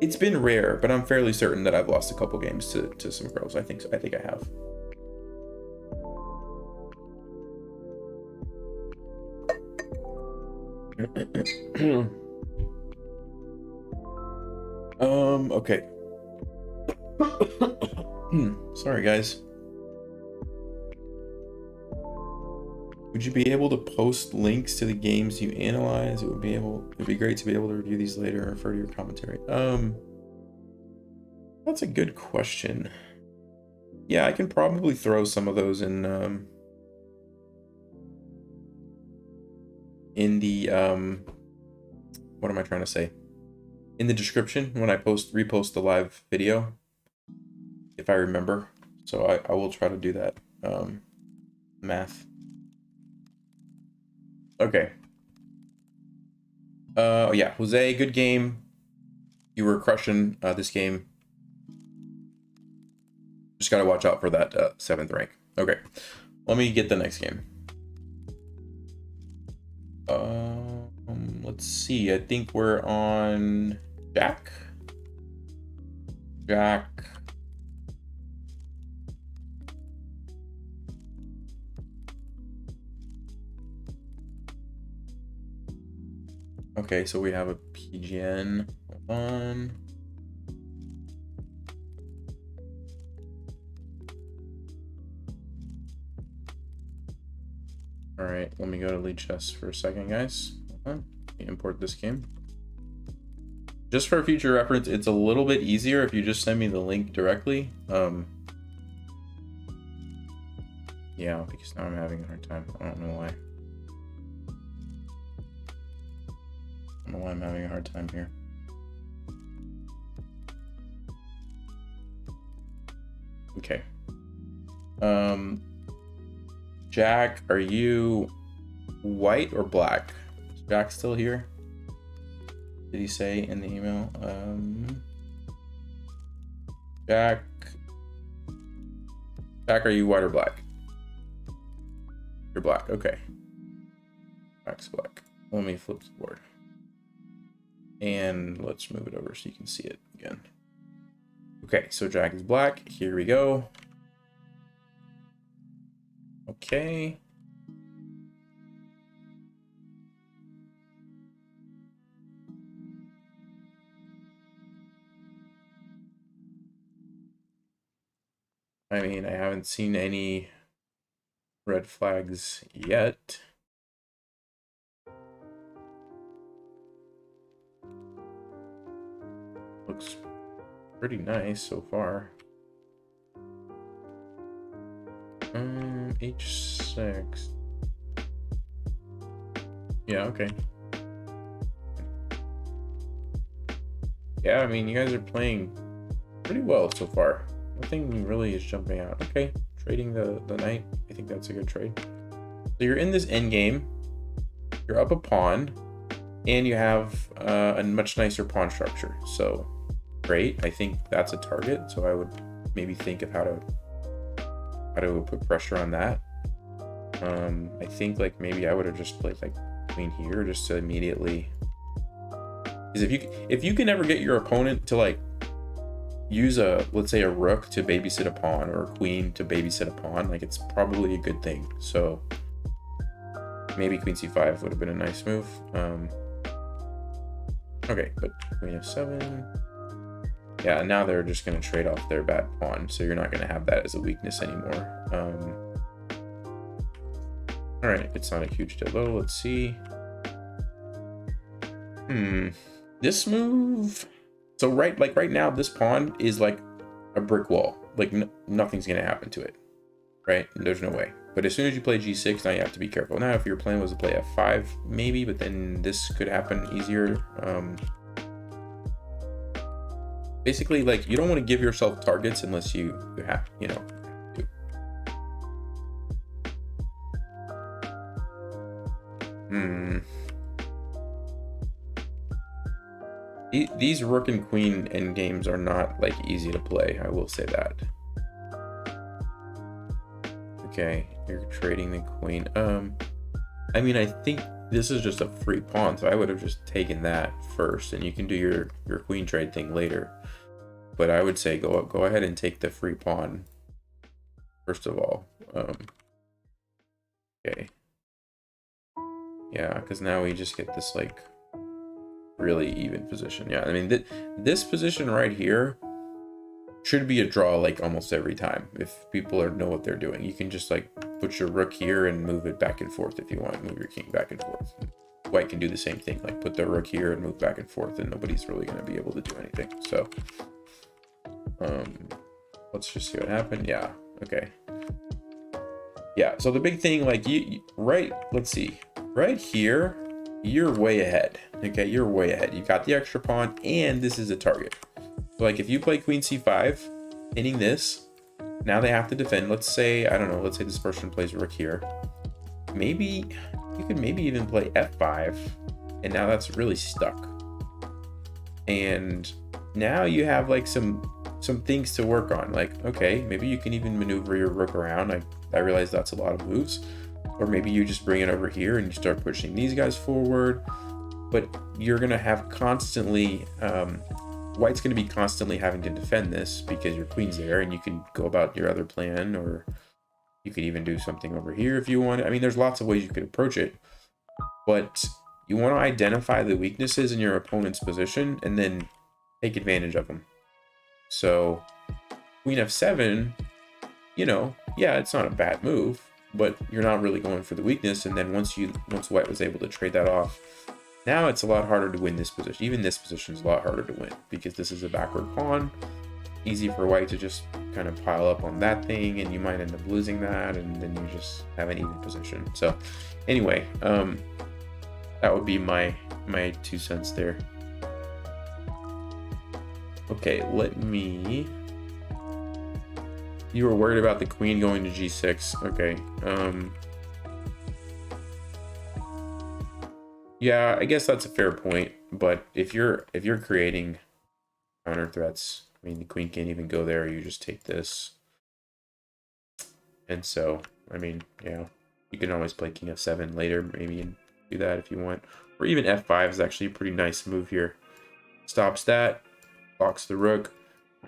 A: It's been rare, but I'm fairly certain that I've lost a couple games to some girls. I think so. I think I have. Okay. Sorry, guys. Would you be able to post links to the games you analyze? It'd be great to be able to review these later and refer to your commentary. That's a good question. Yeah, I can probably throw some of those in the what am I trying to say? In the description when I repost the live video, if I remember. So I will try to do that. Math. Okay. Yeah, Jose, good game. You were crushing this game. Just gotta watch out for that 7th rank. Okay, let me get the next game. Let's see. I think we're on Jack. Okay, so we have a PGN. Hold on. All right, let me go to lead chess for a second, guys. Hold on. Let me import this game. Just for future reference, it's a little bit easier if you just send me the link directly. Yeah, because now I'm having a hard time. I don't know why. I don't know why I'm having a hard time here. Okay. Jack, are you white or black? Is Jack still here? Did he say in the email? Jack, are you white or black? You're black. Okay. Jack's black. Let me flip the board. And let's move it over so you can see it again. Okay, so Jack is black. Here we go. Okay. I mean, I haven't seen any red flags yet. Looks pretty nice so far. H6. Yeah, okay. Yeah, I mean, you guys are playing pretty well so far. Nothing really is jumping out. Okay, trading the knight. I think that's a good trade. So you're in this endgame. You're up a pawn, and you have a much nicer pawn structure. So great. I think that's a target. So I would maybe think of how to put pressure on that. I think like maybe I would have just played like queen here just to immediately Because if you can ever get your opponent to like use let's say a rook to babysit a pawn or a queen to babysit a pawn, like it's probably a good thing. So maybe queen c5 would have been a nice move. Okay, but queen f7. Yeah, now they're just going to trade off their bad pawn, so you're not going to have that as a weakness anymore. All right, it's not a huge dead low. Let's see. This move. So right now, this pawn is like a brick wall. Like nothing's going to happen to it, right? There's no way. But as soon as you play g6, now you have to be careful. Now, if your plan was to play f5, maybe, but then this could happen easier. Basically, like, you don't want to give yourself targets unless you have, you know, These rook and queen endgames are not, like, easy to play. I will say that. Okay, you're trading the queen. I mean, I think this is just a free pawn, so I would have just taken that first, and you can do your queen trade thing later. But I would say go ahead and take the free pawn first of all. Okay. Yeah, because now we just get this like really even position. Yeah, I mean this position right here should be a draw like almost every time if people know what they're doing. You can just like put your rook here and move it back and forth if you want. Move your king back and forth. White can do the same thing, like put the rook here and move back and forth, and nobody's really going to be able to do anything. So let's just see what happened. Yeah, okay. Yeah, so the big thing, like let's see, right here you're way ahead. Okay, you're way ahead. You got the extra pawn and this is a target. So like if you play queen c5 hitting this, now they have to defend. Let's say, I don't know, let's say this person plays rook here. Maybe you could maybe even play f5, and now that's really stuck. And now you have like some things to work on. Like, okay, maybe you can even maneuver your rook around. I realize that's a lot of moves. Or maybe you just bring it over here and you start pushing these guys forward. But you're gonna have constantly white's gonna be constantly having to defend this because your queen's there, and you can go about your other plan, or you could even do something over here if you want. I mean, there's lots of ways you could approach it, but you want to identify the weaknesses in your opponent's position and then take advantage of them. So queen f7, you know, yeah, it's not a bad move, but you're not really going for the weakness. And then once white was able to trade that off, now it's a lot harder to win this position. Even this position is a lot harder to win because this is a backward pawn. Easy for white to just kind of pile up on that thing, and you might end up losing that, and then you just have an even position. So anyway, that would be my 2 cents there. Okay, you were worried about the queen going to g6. Okay. Yeah, I guess that's a fair point, but if you're creating counter threats, I mean, the queen can't even go there. You just take this. And so, I mean, yeah, you can always play king f7 later, maybe, and do that if you want. Or even f5 is actually a pretty nice move here. Stops that, blocks the rook,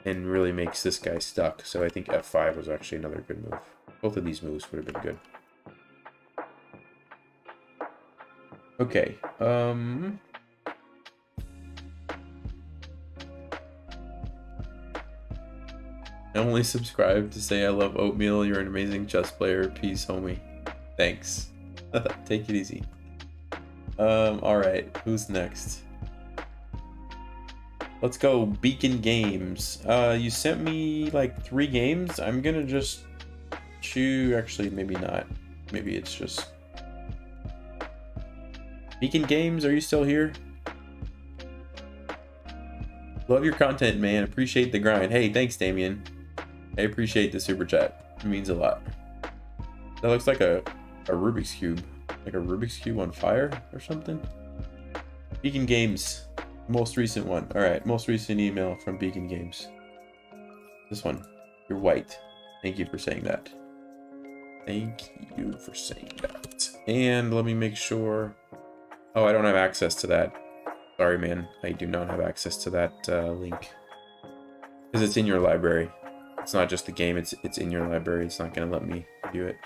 A: and really makes this guy stuck. So I think f5 was actually another good move. Both of these moves would have been good. Okay, I only subscribe to say I love oatmeal. You're an amazing chess player. Peace, homie. Thanks. Take it easy. All right, who's next? Let's go Beacon Games. You sent me like 3 games. I'm gonna just choose. Actually, maybe not. Maybe it's just Beacon Games. Are you still here? Love your content, man. Appreciate the grind. Hey, thanks, Damien. I appreciate the super chat. It means a lot. That looks like a Rubik's Cube. Like a Rubik's Cube on fire or something. Beacon Games. Most recent one. Alright, most recent email from Beacon Games. This one. You're white. Thank you for saying that. Thank you for saying that. And let me make sure. Oh, I don't have access to that. Sorry, man. I do not have access to that link. Because it's in your library. It's not just the game, it's in your library. It's not going to let me view it.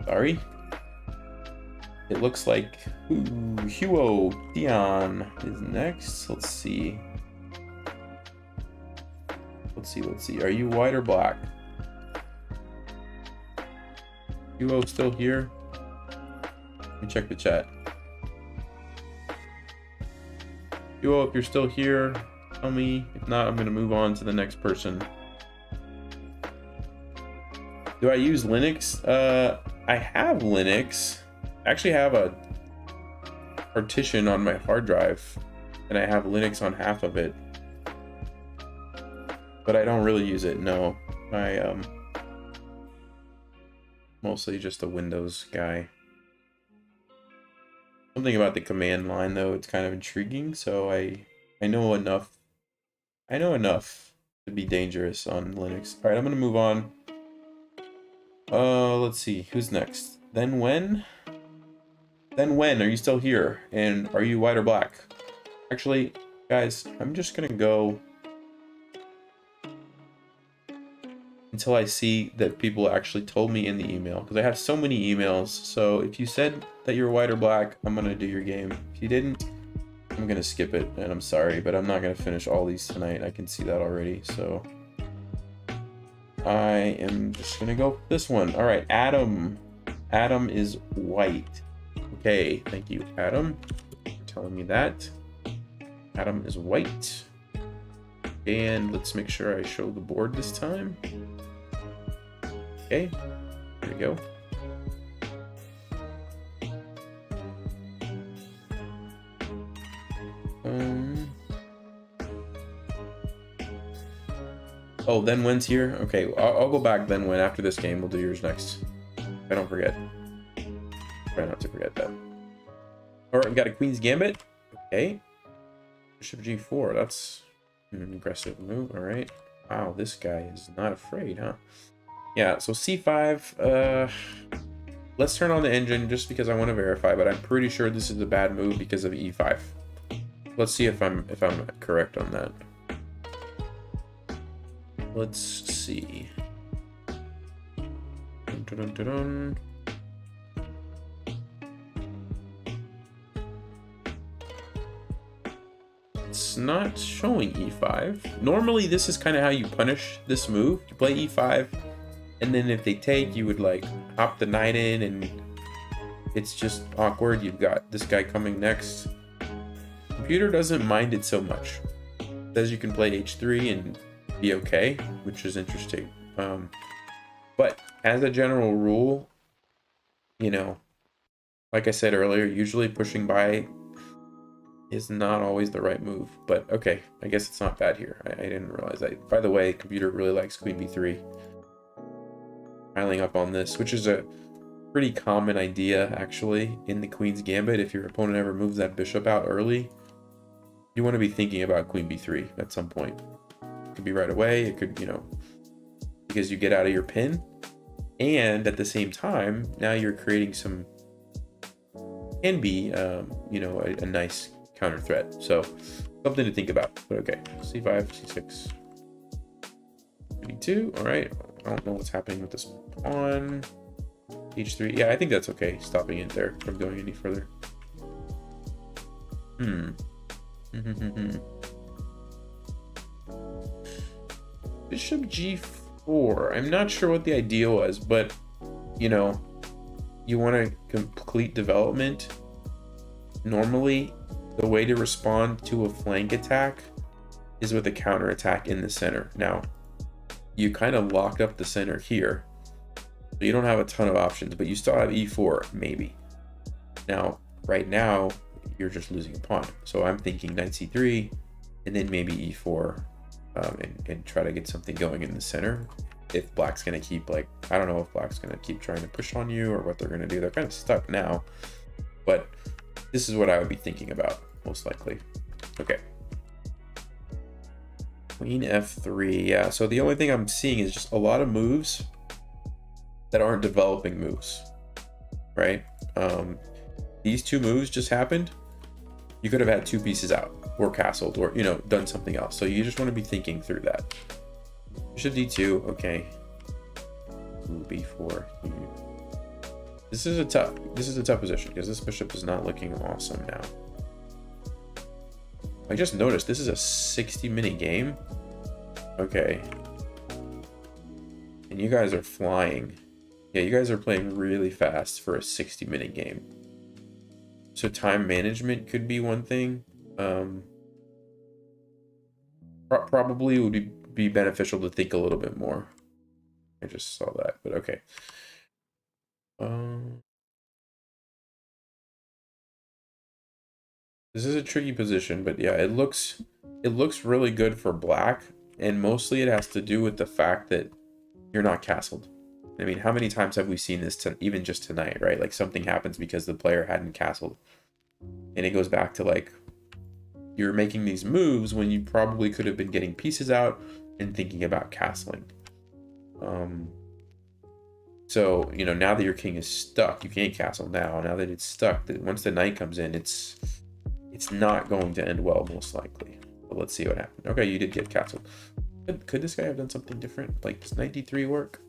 A: Sorry. It looks like Hugo Dion is next. Let's see. Let's see. Are you white or black? Hugo still here? Let me check the chat. Hugo, if you're still here, tell me. If not, I'm going to move on to the next person. Do I use Linux? I have Linux. I actually have a partition on my hard drive, and I have Linux on half of it. But I don't really use it, no. I mostly just a Windows guy. Something about the command line though, it's kind of intriguing, so I know enough. I know enough to be dangerous on Linux. Alright, I'm gonna move on. Let's see, who's next? Thenwen? Thenwen, are you still here? And are you white or black? Actually, guys, I'm just gonna go until I see that people actually told me in the email, because I have so many emails. So if you said that you're white or black, I'm gonna do your game. If you didn't, I'm gonna skip it, and I'm sorry, but I'm not gonna finish all these tonight. I can see that already, so I am just gonna go with this one. All right, Adam. Adam is white. Okay, thank you, Adam, for telling me that. Adam is white. And let's make sure I show the board this time. Okay, here we go. Oh, Thenwen's here? Okay, I'll go back Thenwen after this game. We'll do yours next. If I don't forget. Try not to forget that. Alright, we got a Queen's Gambit. Okay. Bishop G4. That's an aggressive move. Alright. Wow, this guy is not afraid, huh? Yeah, so C5. Let's turn on the engine just because I want to verify, but I'm pretty sure this is a bad move because of E5. Let's see if I'm correct on that. Let's see. Dun, dun, dun, dun. It's not showing E5. Normally, this is kind of how you punish this move. You play E5, and then if they take, you would like hop the knight in, and it's just awkward. You've got this guy coming next. Computer doesn't mind it so much. It says you can play H3 and be okay, which is interesting. But as a general rule, you know, like I said earlier, usually pushing by is not always the right move. But okay, I guess it's not bad here. I didn't realize that. By the way, computer really likes Queen B3. Piling up on this, which is a pretty common idea actually in the Queen's Gambit. If your opponent ever moves that bishop out early, you want to be thinking about Queen B3 at some point. It could be right away. It could, you know, because you get out of your pin, and at the same time, now you're creating some, can be, you know, a nice counter threat. So something to think about. But okay, C5, C6, B2. All right. I don't know what's happening with this pawn. H3. Yeah, I think that's okay. Stopping it there from going any further. Bishop G4. I'm not sure what the idea was, but you know, you want to complete development. Normally, the way to respond to a flank attack is with a counter attack in the center. Now, you kind of lock up the center here, so you don't have a ton of options, but you still have E4 maybe. Now, right now, you're just losing a pawn. So I'm thinking knight C3, and then maybe E4, and try to get something going in the center. If black's gonna keep, like, I don't know if black's gonna keep trying to push on you or what they're gonna do. They're kind of stuck now, but this is what I would be thinking about most likely. Okay. Queen F3. Yeah, so the only thing I'm seeing is just a lot of moves that aren't developing moves, right? these two moves just happened, you could have had 2 pieces out or castled or, you know, done something else. So you just want to be thinking through that. Bishop d2, okay. Ooh, b4. This is a tough position because this bishop is not looking awesome now. I just noticed this is a 60-minute game. Okay. And you guys are flying. Yeah, you guys are playing really fast for a 60-minute game. So time management could be one thing. Probably would be beneficial to think a little bit more. I just saw that, but okay. This is a tricky position, but yeah, it looks really good for black, and mostly it has to do with the fact that you're not castled. I mean, how many times have we seen this even just tonight, right? Like something happens because the player hadn't castled. And it goes back to like, you're making these moves when you probably could have been getting pieces out and thinking about castling. So, you know, now that your king is stuck, you can't castle now. Now that it's stuck, once the knight comes in, it's not going to end well, most likely. But let's see what happened. Okay, you did get castled. Could this guy have done something different? Like, does knight d3 work?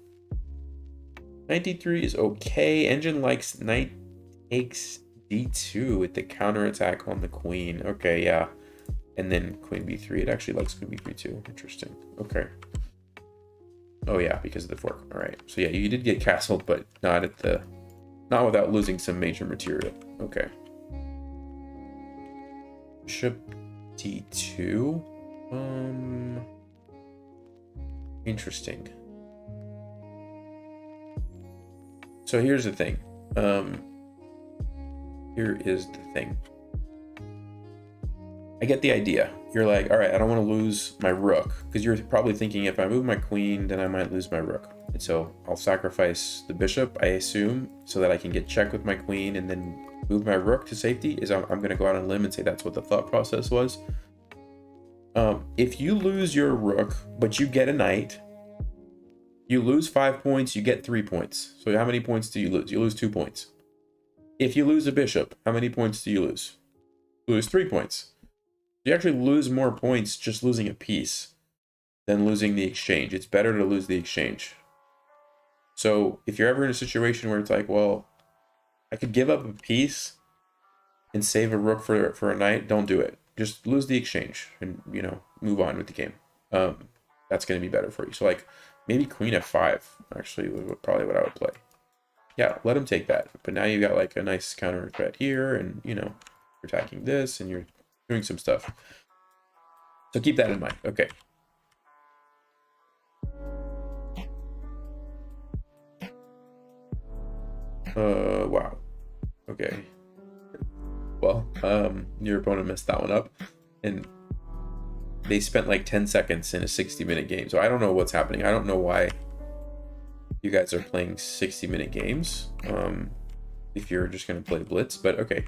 A: Knight d3 is okay. Engine likes knight takes d2 with the counterattack on the queen. Okay, yeah. And then queen b3. It actually likes queen b3 too. Interesting. Okay. Oh yeah, because of the fork. All right. So yeah, you did get castled, but not without losing some major material. Okay. Bishop d2. Interesting. So here's the thing. Here is the thing. I get the idea. You're like, all right, I don't want to lose my rook, because you're probably thinking if I move my queen, then I might lose my rook. And so I'll sacrifice the bishop, I assume, so that I can get check with my queen and then move my rook to safety. I'm going to go out on a limb and say that's what the thought process was. If you lose your rook, but you get a knight, you lose 5 points, you get 3 points. So how many points do you lose? You lose 2 points. If you lose a bishop, how many points do you lose? You lose 3 points. You actually lose more points just losing a piece than losing the exchange. It's better to lose the exchange. So if you're ever in a situation where it's like, well, I could give up a piece and save a rook for a knight, don't do it. Just lose the exchange and, you know, move on with the game. That's going to be better for you. So like maybe queen f5 actually was probably what I would play. Yeah, let him take that. But now you got like a nice counter threat here, and, you know, you're attacking this and you're doing some stuff. So keep that in mind. Okay. Wow. Okay. Well, your opponent messed that one up, and they spent like 10 seconds in a 60-minute game. So I don't know what's happening. I don't know why you guys are playing 60-minute games. If you're just going to play blitz, but okay.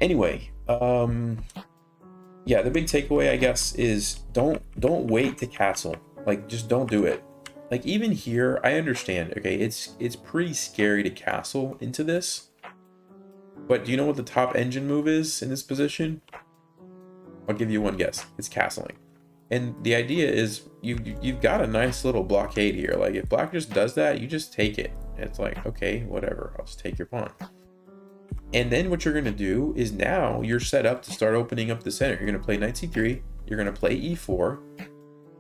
A: Anyway, yeah, the big takeaway, I guess, is don't wait to castle. Like, just don't do it. Like, even here, I understand, okay, it's pretty scary to castle into this. But do you know what the top engine move is in this position? I'll give you one guess. It's castling. And the idea is you've got a nice little blockade here. Like, if black just does that, you just take it. It's like, okay, whatever, I'll just take your pawn. And then what you're going to do is now you're set up to start opening up the center. You're going to play knight c3. You're going to play e4.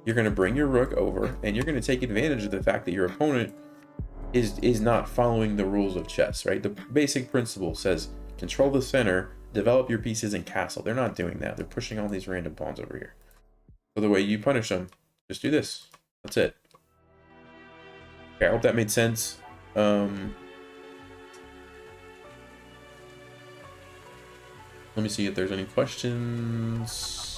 A: You're going to bring your rook over, and you're going to take advantage of the fact that your opponent is not following the rules of chess, right? The basic principle says control the center, develop your pieces, and castle. They're not doing that. They're pushing all these random pawns over here. So the way you punish them, just do this. That's it. Okay, I hope that made sense. Let me see if there's any questions.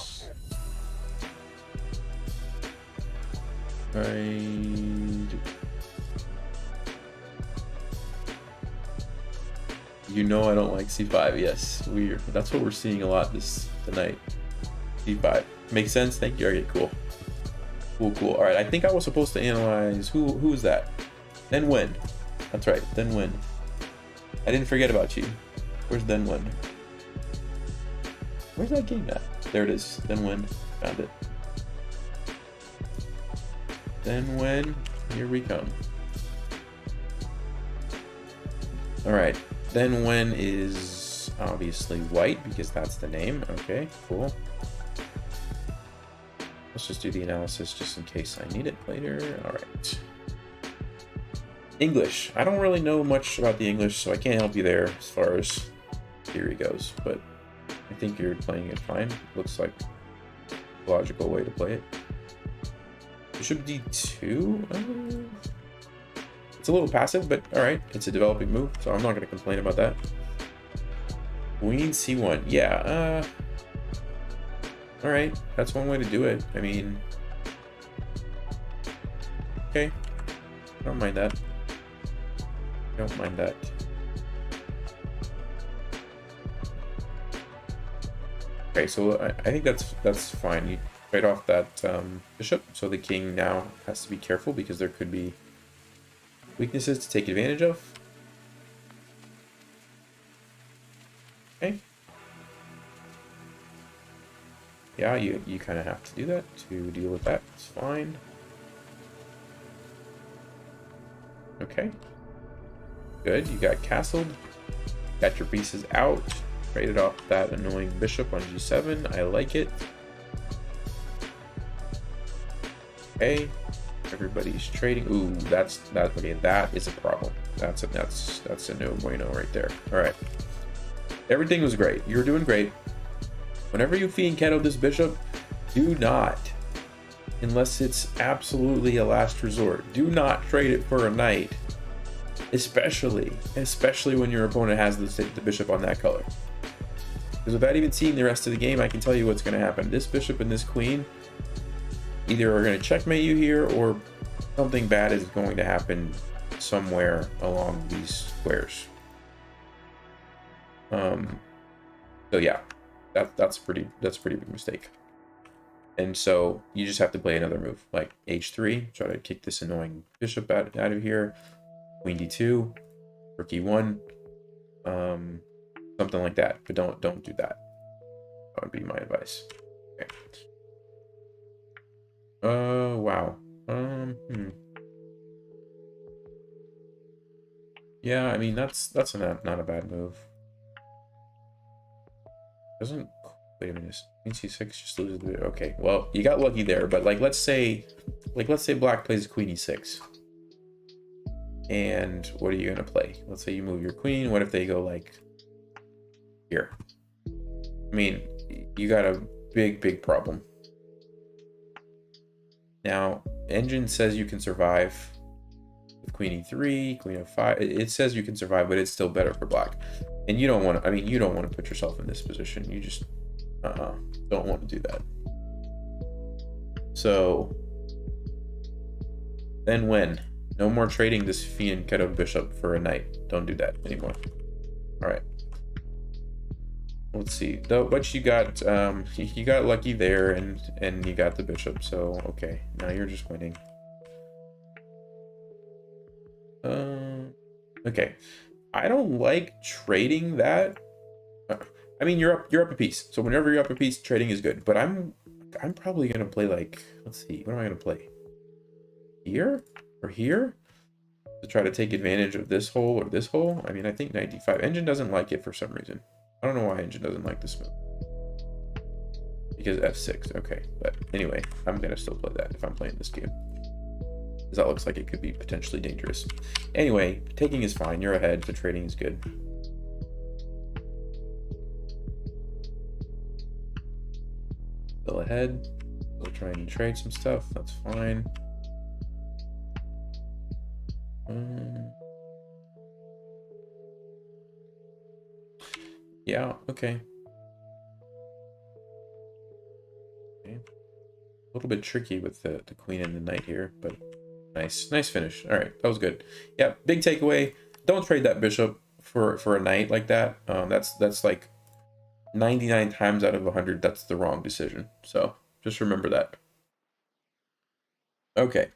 A: You know I don't like c5. Yes, that's what we're seeing a lot tonight. c5 makes sense. Thank you. Okay, cool. All right, I think I was supposed to analyze who is that? Thenwen. That's right, Thenwen. I didn't forget about you. Where's Thenwen? Where's that game at? There it is. Thenwen. Found it. Thenwen. Here we come. Alright. Thenwen is obviously white because that's the name. Okay, cool. Let's just do the analysis just in case I need it later. Alright. English. I don't really know much about the English, so I can't help you there as far as theory goes, but I think you're playing it fine. Looks like a logical way to play it. Bishop d2? It's a little passive, but alright. It's a developing move, so I'm not going to complain about that. Queen c1. Yeah, alright. That's one way to do it. I mean... Okay. I don't mind that. I don't mind that. Okay, so I think that's fine. You trade off that bishop, so the king now has to be careful because there could be weaknesses to take advantage of. Okay. Yeah, you kind of have to do that to deal with that. It's fine. Okay. Good, you got castled. Got your pieces out. Traded off that annoying bishop on g7. I like it. Okay. Everybody's trading. Ooh, that's okay. That is a problem. That's a no bueno right there. All right. Everything was great. You were doing great. Whenever you fianchetto this bishop, do not, unless it's absolutely a last resort, do not trade it for a knight. Especially when your opponent has the bishop on that color. Because without even seeing the rest of the game, I can tell you what's going to happen. This bishop and this queen either are going to checkmate you here, or something bad is going to happen somewhere along these squares. So yeah, that's a pretty big mistake. And so you just have to play another move, like h3, try to kick this annoying bishop out of here. Queen d2, rook e1, something like that. But don't do that. That would be my advice. Okay. Wow. Yeah, I mean that's not a bad move. Doesn't wait a minute. Queen c6 just loses the bit. Okay, well you got lucky there, but let's say black plays queen e6. And what are you gonna play? Let's say you move your queen. What if they go like here? I mean, you got a big problem. Now, engine says you can survive with queen e3, queen f5. It says you can survive, but it's still better for black. And you don't want to, I mean, you don't want to put yourself in this position. You just don't want to do that. So then when? No more trading this fianchetto bishop for a knight. Don't do that anymore. All right. Let's see. But you got lucky there, and you got the bishop. So okay, now you're just winning. Okay. I don't like trading that. I mean, you're up a piece. So whenever you're up a piece, trading is good. But I'm probably gonna play like, let's see, what am I gonna play? Here or here to try to take advantage of this hole or this hole. I mean, I think knight d5. Engine doesn't like it for some reason. I don't know why engine doesn't like this move. Because f6. Okay, but anyway, I'm gonna still play that if I'm playing this game. Because that looks like it could be potentially dangerous. Anyway, taking is fine. You're ahead, but trading is good. Still ahead. Still trying to trade some stuff. That's fine. Yeah, okay. A little bit tricky with the queen and the knight here, but nice finish. All right, that was good. Yeah, big takeaway. Don't trade that bishop for a knight like that. That's like 99 times out of 100, that's the wrong decision. So just remember that. Okay.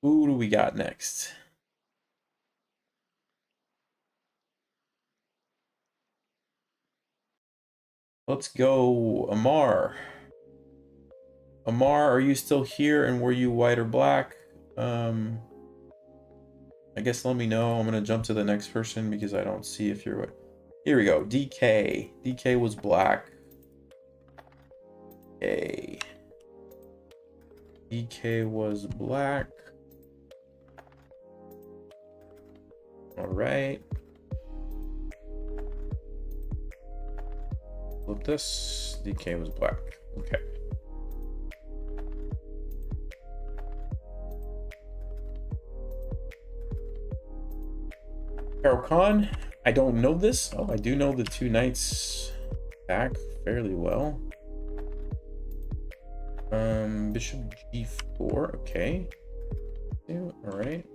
A: Who do we got next? Let's go, Amar. Amar, are you still here, and were you white or black? I guess let me know. I'm gonna jump to the next person because I don't see if you're what. Here we go. DK. DK was black. Okay. DK was black. All right. Flip this. DK was black. Okay. Carol Khan, I don't know this. Oh, I do know the two knights back fairly well. Bishop G4, okay. All right.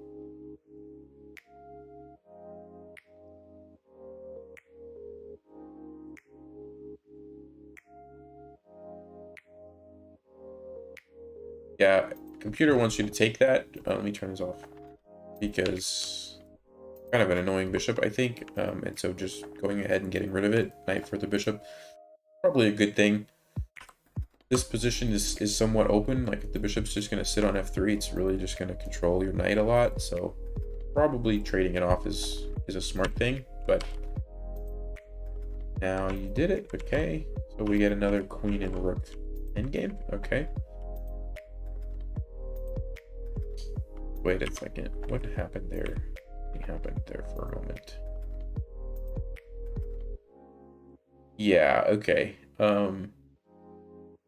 A: Yeah, computer wants you to take that. Let me turn this off because kind of an annoying bishop, I think. And so just going ahead and getting rid of it, knight for the bishop, probably a good thing. This position is somewhat open. Like if the bishop's just going to sit on f3, it's really just going to control your knight a lot. So probably trading it off is a smart thing. But now you did it. Okay, so we get another queen and rook endgame. Okay. Wait a second. What happened there? What happened there for a moment? Yeah. Okay.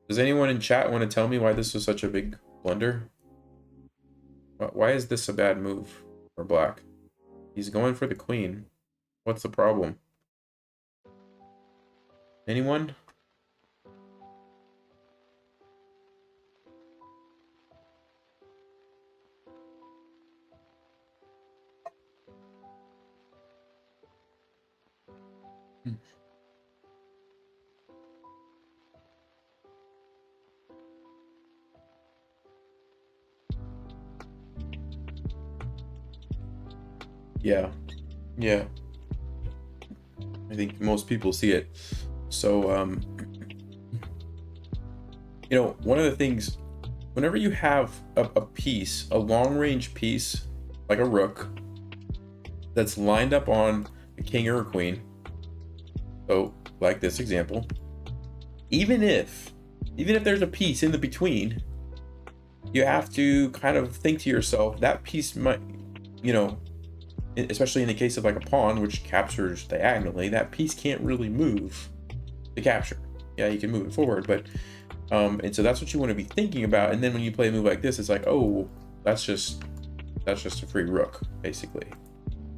A: Does anyone in chat want to tell me why this was such a big blunder? Why is this a bad move for black? He's going for the queen. What's the problem? Anyone? Yeah. Yeah. I think most people see it. So, you know, one of the things, whenever you have a piece, a long-range piece, like a rook, that's lined up on a king or a queen, so like this example, even if there's a piece in the between, you have to kind of think to yourself, that piece might, you know, especially in the case of like a pawn, which captures diagonally, that piece can't really move to capture. Yeah, you can move it forward, but and so that's what you want to be thinking about. And then when you play a move like this, it's like, oh, that's just a free rook, basically.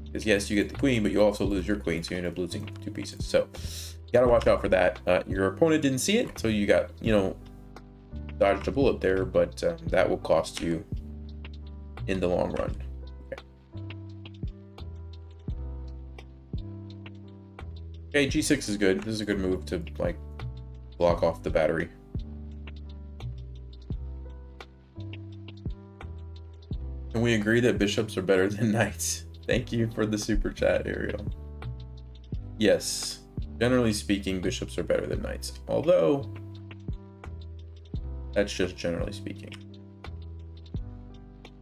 A: Because yes, you get the queen, but you also lose your queen, so you end up losing two pieces. So you gotta watch out for that. Your opponent didn't see it, so you got, you know, dodged a bullet there, but that will cost you in the long run. Okay, G6 is good. This is a good move to like block off the battery. Can we agree that bishops are better than knights? Thank you for the super chat, Ariel. Yes, generally speaking, bishops are better than knights. Although, that's just generally speaking.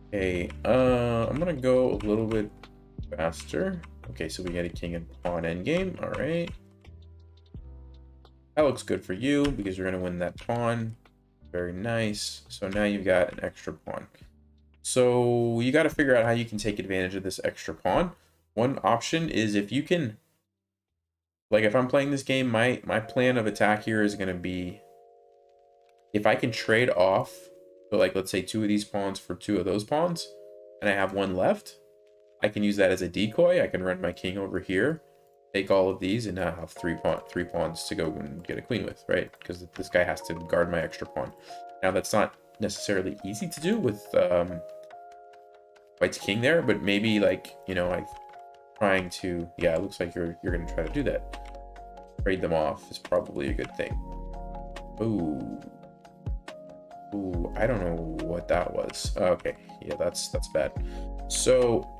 A: Okay, I'm gonna go a little bit faster. Okay, so we get a king and pawn endgame. All right. That looks good for you because you're going to win that pawn. Very nice. So now you've got an extra pawn. So you got to figure out how you can take advantage of this extra pawn. One option is if you can, like if I'm playing this game, my plan of attack here is going to be, if I can trade off, so like let's say two of these pawns for two of those pawns, and I have one left, I can use that as a decoy. I can run my king over here, take all of these, and now have three pawns to go and get a queen with, right? Because this guy has to guard my extra pawn. Now that's not necessarily easy to do with white's king there, but maybe like, you know, like trying to, yeah, it looks like you're going to try to do that. Trade them off is probably a good thing. Ooh. Ooh, I don't know what that was. Okay, yeah, that's bad. So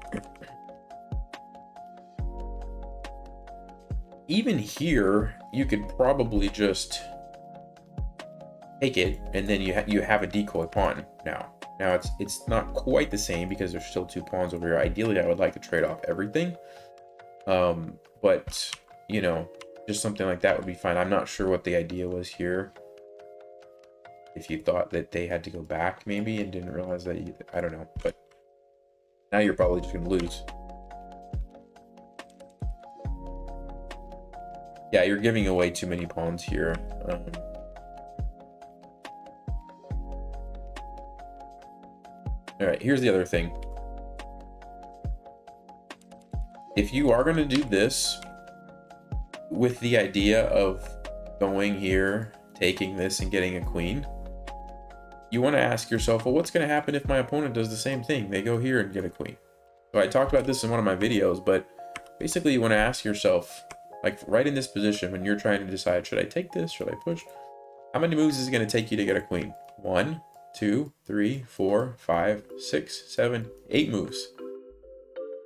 A: even here, you could probably just take it, and then you have a decoy pawn now. Now it's not quite the same because there's still 2 pawns over here. Ideally, I would like to trade off everything. But, you know, just something like that would be fine. I'm not sure what the idea was here. If you thought that they had to go back maybe and didn't realize that I don't know. But now you're probably just going to lose. Yeah, you're giving away too many pawns here. All right, here's the other thing. If you are going to do this with the idea of going here, taking this, and getting a queen, you want to ask yourself, well, what's going to happen if my opponent does the same thing? They go here and get a queen. So I talked about this in one of my videos, but basically you want to ask yourself, like right in this position, when you're trying to decide, should I take this? Should I push? How many moves is it going to take you to get a queen? 1, 2, 3, 4, 5, 6, 7, 8 moves.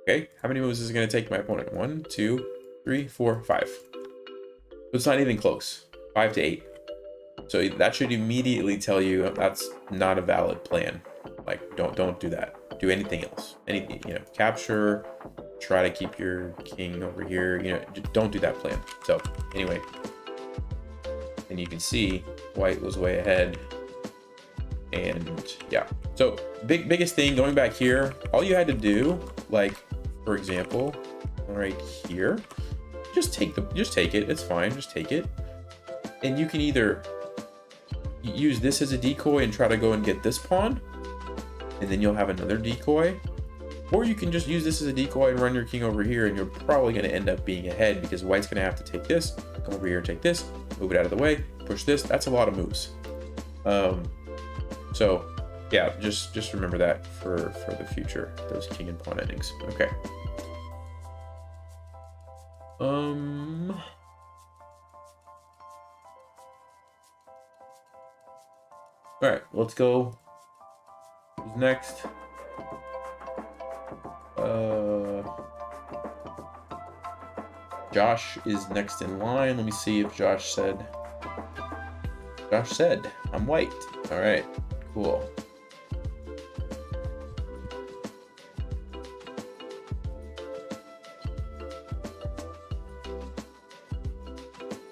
A: Okay, how many moves is it going to take my opponent? 1, 2, 3, 4, 5. So it's not even close. 5 to 8. So that should immediately tell you that's not a valid plan. Like, don't do that. Do anything else. Anything, you know, capture, try to keep your king over here. You know, don't do that plan. So anyway, and you can see white was way ahead. And yeah, so biggest thing going back here, all you had to do, like for example, right here, just take it. It's fine. Just take it. And you can either use this as a decoy and try to go and get this pawn, and then you'll have another decoy, or you can just use this as a decoy and run your king over here, and you're probably going to end up being ahead because white's going to have to take this, come over here and take this, move it out of the way, push this. That's a lot of moves. So yeah, just remember that for the future, those king and pawn endings. Okay. All right, let's go. Who's next? Josh is next in line. Let me see if Josh said, I'm white. All right, cool.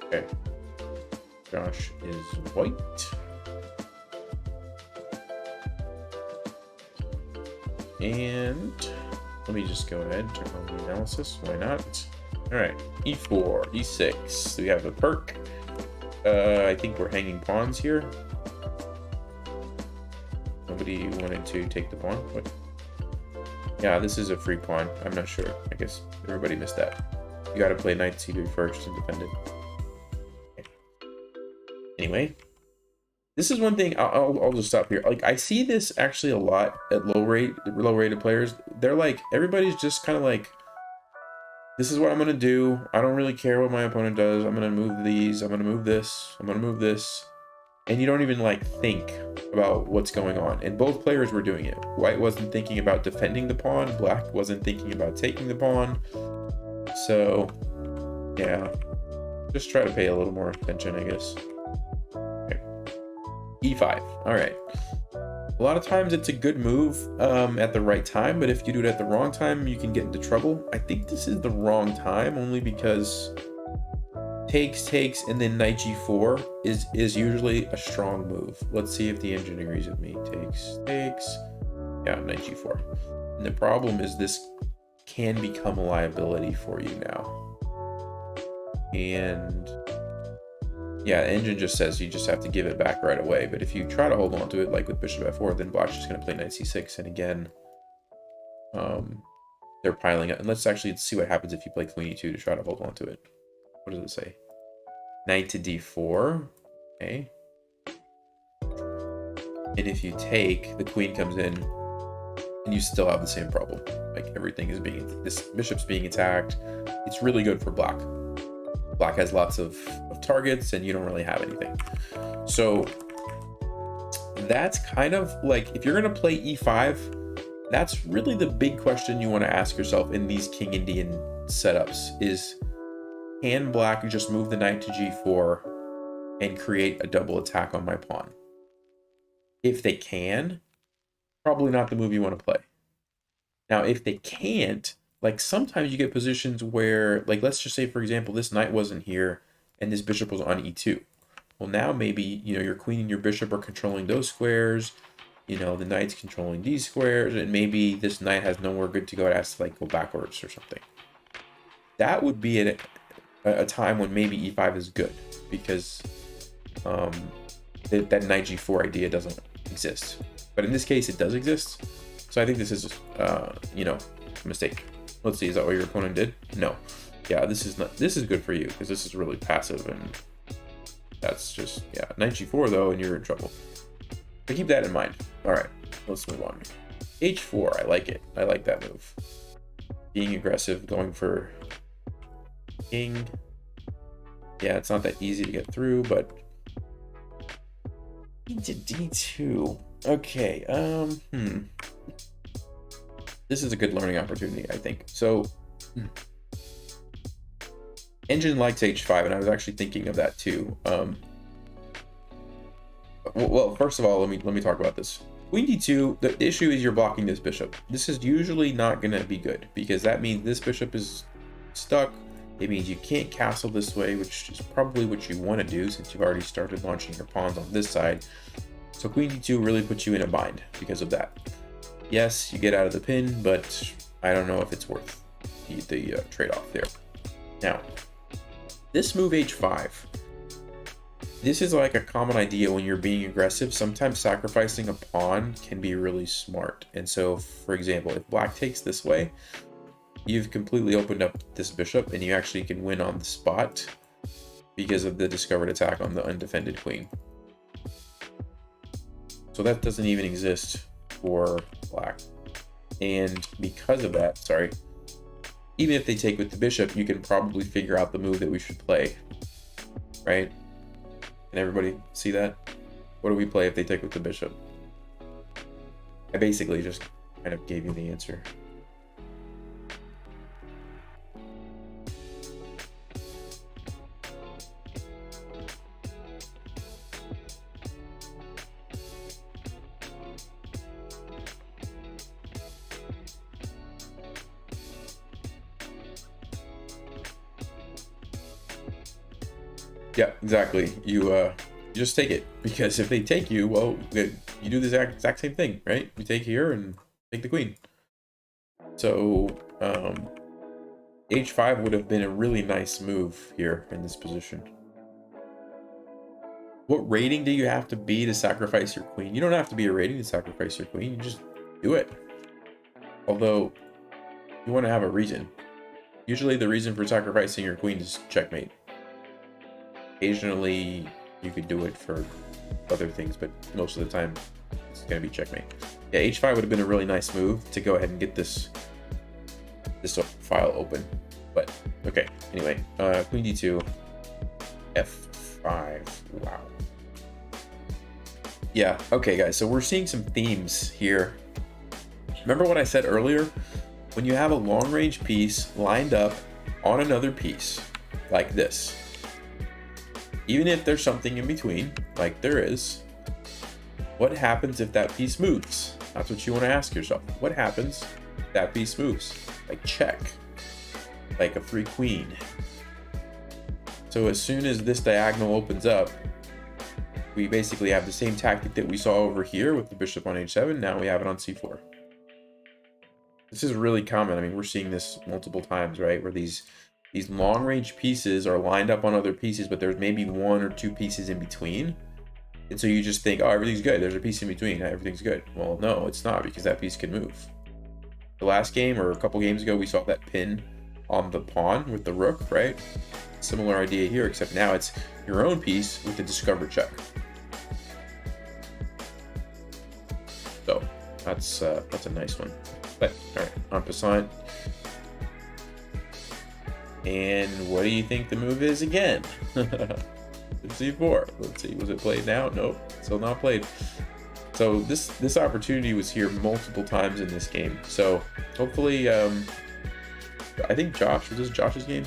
A: Okay, Josh is white. And let me just go ahead and turn on the analysis. Why not? All right, e4, e6. We have a perk. I think we're hanging pawns here. Nobody wanted to take the pawn. What? Yeah, this is a free pawn. I'm not sure. I guess everybody missed that. You got to play knight c3 first and defend it. Okay. Anyway. This is one thing, I'll just stop here. Like, I see this actually a lot at low-rated players. They're like, everybody's just kind of like, this is what I'm going to do. I don't really care what my opponent does. I'm going to move these. I'm going to move this. I'm going to move this. And you don't even, like, think about what's going on. And both players were doing it. White wasn't thinking about defending the pawn. Black wasn't thinking about taking the pawn. So, yeah. Just try to pay a little more attention, I guess. E5. All right. A lot of times it's a good move at the right time, but if you do it at the wrong time, you can get into trouble. I think this is the wrong time only because takes, and then knight g4 is usually a strong move. Let's see if the engine agrees with me. Takes. Yeah, knight g4. And the problem is this can become a liability for you now. And yeah, the engine just says you just have to give it back right away. But if you try to hold on to it, like with bishop f4, then black's just going to play knight c6. And again, they're piling up. And let's actually see what happens if you play queen e2 to try to hold on to it. What does it say? Knight to d4. Okay. And if you take, the queen comes in, and you still have the same problem. Like everything is this bishop's being attacked. It's really good for black. Black has lots of targets and you don't really have anything. So that's kind of like, if you're going to play e5, that's really the big question you want to ask yourself in these King Indian setups is, can black just move the knight to g4 and create a double attack on my pawn? If they can, probably not the move you want to play. Now, if they can't, like sometimes you get positions where, like let's just say for example, this knight wasn't here and this bishop was on e2. Well, now maybe, you know, your queen and your bishop are controlling those squares. You know, the knight's controlling these squares, and maybe this knight has nowhere good to go. It has to like go backwards or something. That would be a time when maybe e5 is good, because that knight g4 idea doesn't exist. But in this case, it does exist. So I think this is, you know, a mistake. Let's see, is that what your opponent did? No. Yeah, this is good for you, because this is really passive, and that's just, yeah. Knight g4 though, and you're in trouble. So keep that in mind. All right, let's move on. h4, I like it. I like that move. Being aggressive, going for king. Yeah, it's not that easy to get through, but into d2. Okay, this is a good learning opportunity, I think. So Engine likes h5, and I was actually thinking of that too. Well, first of all, let me talk about this. Queen d2, the issue is you're blocking this bishop. This is usually not going to be good, because that means this bishop is stuck. It means you can't castle this way, which is probably what you want to do since you've already started launching your pawns on this side. So queen d2 really puts you in a bind because of that. Yes, you get out of the pin, but I don't know if it's worth the trade-off there. Now, this move h5. This is like a common idea when you're being aggressive. Sometimes sacrificing a pawn can be really smart. And so, for example, if black takes this way, you've completely opened up this bishop, and you actually can win on the spot because of the discovered attack on the undefended queen. So that doesn't even exist for black. And because of that, sorry, even if they take with the bishop, you can probably figure out the move that we should play, right? Can everybody see that? What do we play if they take with the bishop? I basically just kind of gave you the answer. Yeah, exactly. You just take it, because if they take you, well, you do the exact same thing, right? You take here and take the queen. So h5 would have been a really nice move here in this position. What rating do you have to be to sacrifice your queen? You don't have to be a rating to sacrifice your queen. You just do it. Although you want to have a reason. Usually the reason for sacrificing your queen is checkmate. Occasionally you could do it for other things, but most of the time it's going to be checkmate. Yeah, h5 would have been a really nice move to go ahead and get this file open. But okay, anyway, queen d2, f5. Wow. Yeah, okay guys, so we're seeing some themes here. Remember what I said earlier? When you have a long range piece lined up on another piece like this, even if there's something in between, like there is, what happens if that piece moves? That's what you want to ask yourself. What happens if that piece moves? Like check, like a free queen. So as soon as this diagonal opens up, we basically have the same tactic that we saw over here with the bishop on h7. Now we have it on c4. This is really common. I mean, we're seeing this multiple times, right? Where these long range pieces are lined up on other pieces, but there's maybe one or two pieces in between. And so you just think, oh, everything's good. There's a piece in between. Everything's good. Well, no, it's not, because that piece can move. The last game or a couple games ago, we saw that pin on the pawn with the rook, right? Similar idea here, except now it's your own piece with the discovered check. So that's a nice one. But all right, en passant. And what do you think the move is again? c4. Let's see, was it played now? Nope, still not played. So this opportunity was here multiple times in this game. So hopefully, I think was this Josh's game?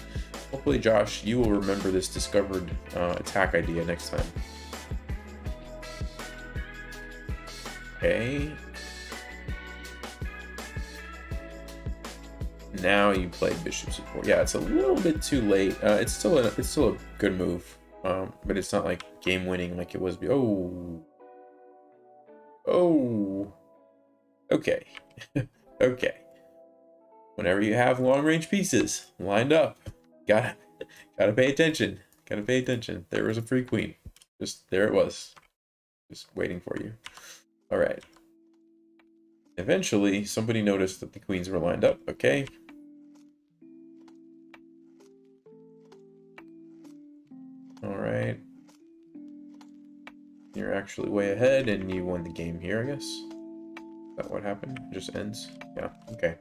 A: Hopefully, Josh, you will remember this discovered attack idea next time. Okay. Now you play bishop c4. Yeah, it's a little bit too late. It's still a good move, but it's not like game winning like it was. Oh. Okay. Okay. Whenever you have long range pieces lined up, gotta pay attention. Gotta pay attention. There was a free queen. Just there it was. Just waiting for you. All right. Eventually, somebody noticed that the queens were lined up. Okay. All right. You're actually way ahead, and you won the game here, I guess. Is that what happened? It just ends? Yeah. Okay.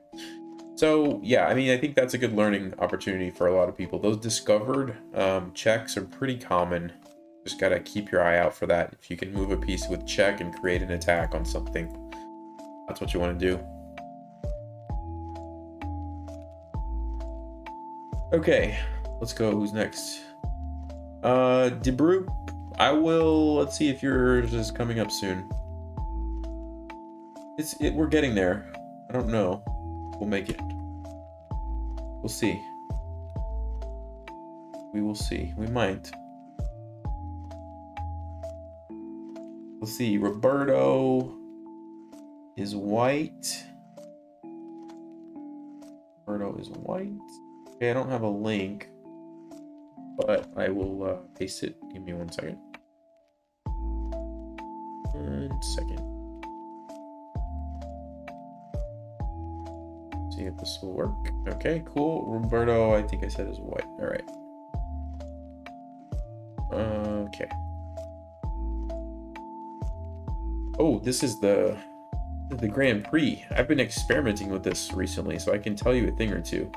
A: So, yeah, I mean, I think that's a good learning opportunity for a lot of people. Those discovered checks are pretty common. Just gotta keep your eye out for that. If you can move a piece with check and create an attack on something, that's what you want to do. Okay, let's go. Who's next? DeBroop. Let's see if yours is coming up soon. We're getting there. I don't know. We'll make it. We'll see. We will see. We might. We'll see. Roberto is white. Roberto is white. Okay, I don't have a link, but I will paste it. Give me 1 second. 1 second. See if this will work. Okay, cool. Roberto, I think I said is white. All right. Okay. Oh, this is the Grand Prix. I've been experimenting with this recently, so I can tell you a thing or two.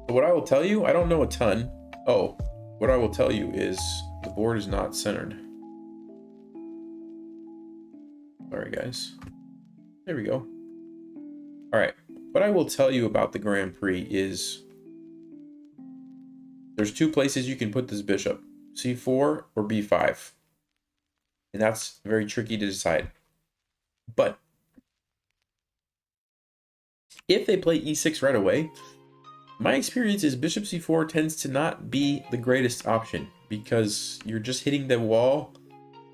A: But what I will tell you, I don't know a ton. Oh, what I will tell you is the board is not centered. Sorry, guys. There we go. All right. What I will tell you about the Grand Prix is there's 2 places you can put this bishop, c4 or b5. And that's very tricky to decide. But if they play e6 right away, my experience is bishop c4 tends to not be the greatest option because you're just hitting the wall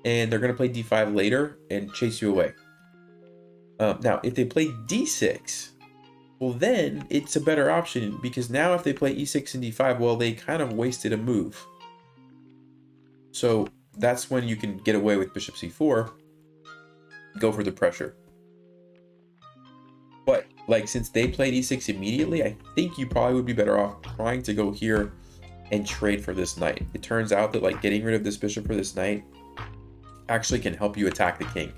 A: and they're going to play d5 later and chase you away. Now, if they play d6, well, then it's a better option because now if they play e6 and d5, well, they kind of wasted a move. So that's when you can get away with bishop c4, go for the pressure. But like since they played e6 immediately, I think you probably would be better off trying to go here and trade for this knight. It turns out that like getting rid of this bishop for this knight actually can help you attack the king.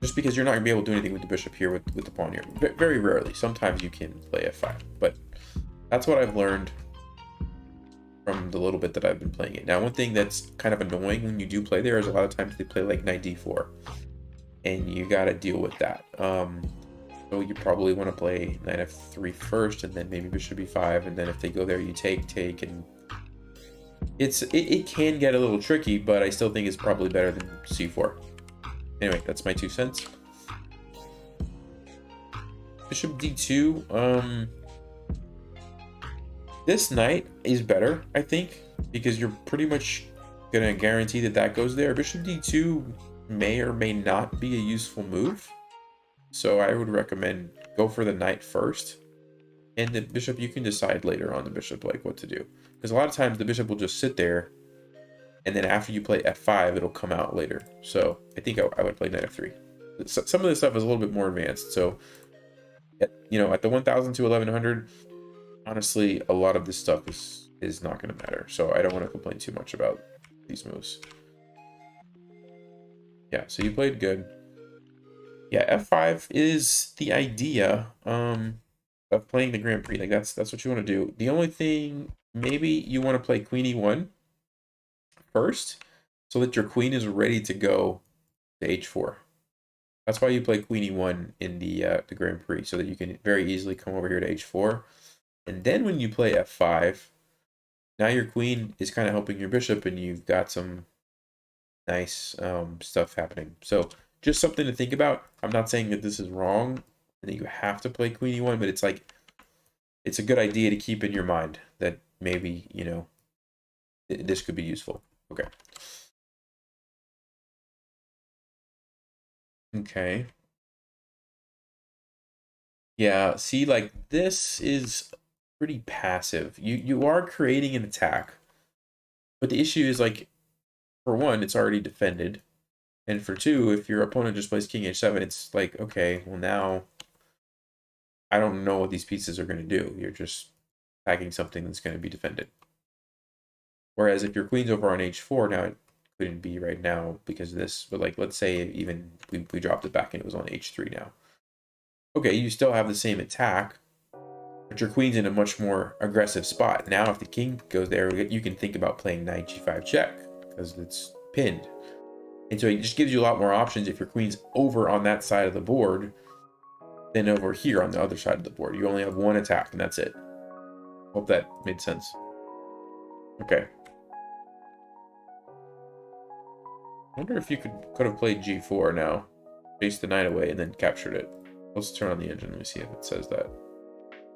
A: Just because you're not gonna be able to do anything with the bishop here with the pawn here. Very rarely. Sometimes you can play f5, but that's what I've learned from the little bit that I've been playing it. Now, one thing that's kind of annoying when you do play there is a lot of times they play like knight d4, and you got to deal with that. So you probably want to play knight f3 first, and then maybe bishop b5, and then if they go there, you take, and it can get a little tricky, but I still think it's probably better than c4. Anyway, that's my 2 cents. Bishop d2. This knight is better, I think, because you're pretty much gonna guarantee that that goes there. Bishop d2 may or may not be a useful move, so I would recommend go for the knight first, and the bishop you can decide later on the bishop like what to do, because a lot of times the bishop will just sit there, and then after you play f5, it'll come out later. So I think I would play knight f3. Some of this stuff is a little bit more advanced, so at the 1000 to 1100. Honestly, a lot of this stuff is not going to matter, so I don't want to complain too much about these moves. Yeah, so you played good. Yeah, f5 is the idea of playing the Grand Prix. Like that's what you want to do. The only thing, maybe you want to play queen e1 first, so that your queen is ready to go to h4. That's why you play queen e1 in the Grand Prix, so that you can very easily come over here to h4. And then when you play f5, now your queen is kind of helping your bishop, and you've got some nice stuff happening. So just something to think about. I'm not saying that this is wrong and that you have to play queen e1, but it's like, it's a good idea to keep in your mind that maybe, you know, this could be useful. Okay. Okay. Yeah, see, like, this is pretty passive. You are creating an attack, but the issue is, like, for one, it's already defended. And for two, if your opponent just plays king h7, it's like, okay, well now I don't know what these pieces are going to do. You're just attacking something that's going to be defended. Whereas if your queen's over on h4, now it couldn't be right now because of this, but like, let's say even we dropped it back and it was on h3 now. Okay, you still have the same attack, but your queen's in a much more aggressive spot. Now if the king goes there, you can think about playing knight g5 check because it's pinned. And so it just gives you a lot more options if your queen's over on that side of the board than over here on the other side of the board. You only have one attack and that's it. Hope that made sense. Okay. I wonder if you could have played g4 now, chased the knight away, and then captured it. Let's turn on the engine. Let me see if it says that.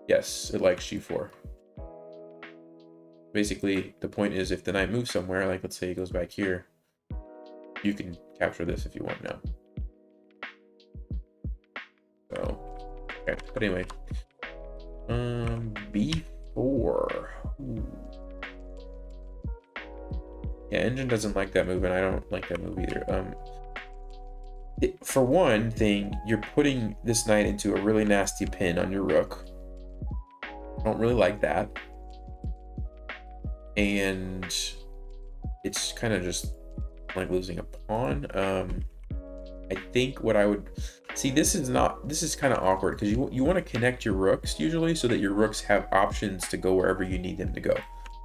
A: Yes, it likes g4. Basically, the point is if the knight moves somewhere, like let's say he goes back here, you can capture this if you want now. So, okay. But anyway, b4. Ooh. Yeah, engine doesn't like that move, and I don't like that move either. For one thing, you're putting this knight into a really nasty pin on your rook. I don't really like that. And it's kind of just like losing a pawn. I think what I would see, this is kind of awkward because you want to connect your rooks usually so that your rooks have options to go wherever you need them to go.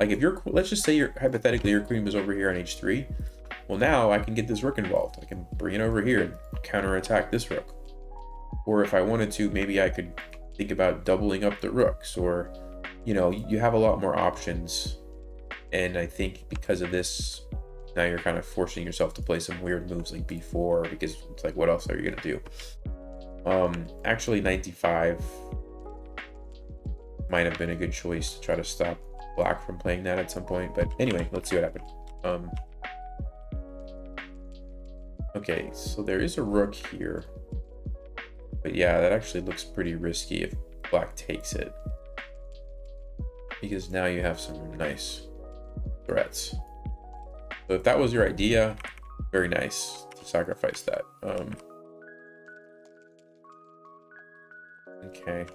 A: Like if let's just say hypothetically your queen was over here on h3. Well, now I can get this rook involved. I can bring it over here and counterattack this rook. Or if I wanted to, maybe I could think about doubling up the rooks, or, you know, you have a lot more options. And I think because of this, now you're kind of forcing yourself to play some weird moves like b4, because it's like, what else are you going to do? Actually, knight d5 might have been a good choice to try to stop black from playing that at some point. But anyway, let's see what happened. Okay, so there is a rook here. But yeah, that actually looks pretty risky if black takes it, because now you have some nice threats. So if that was your idea, very nice to sacrifice that. Okay.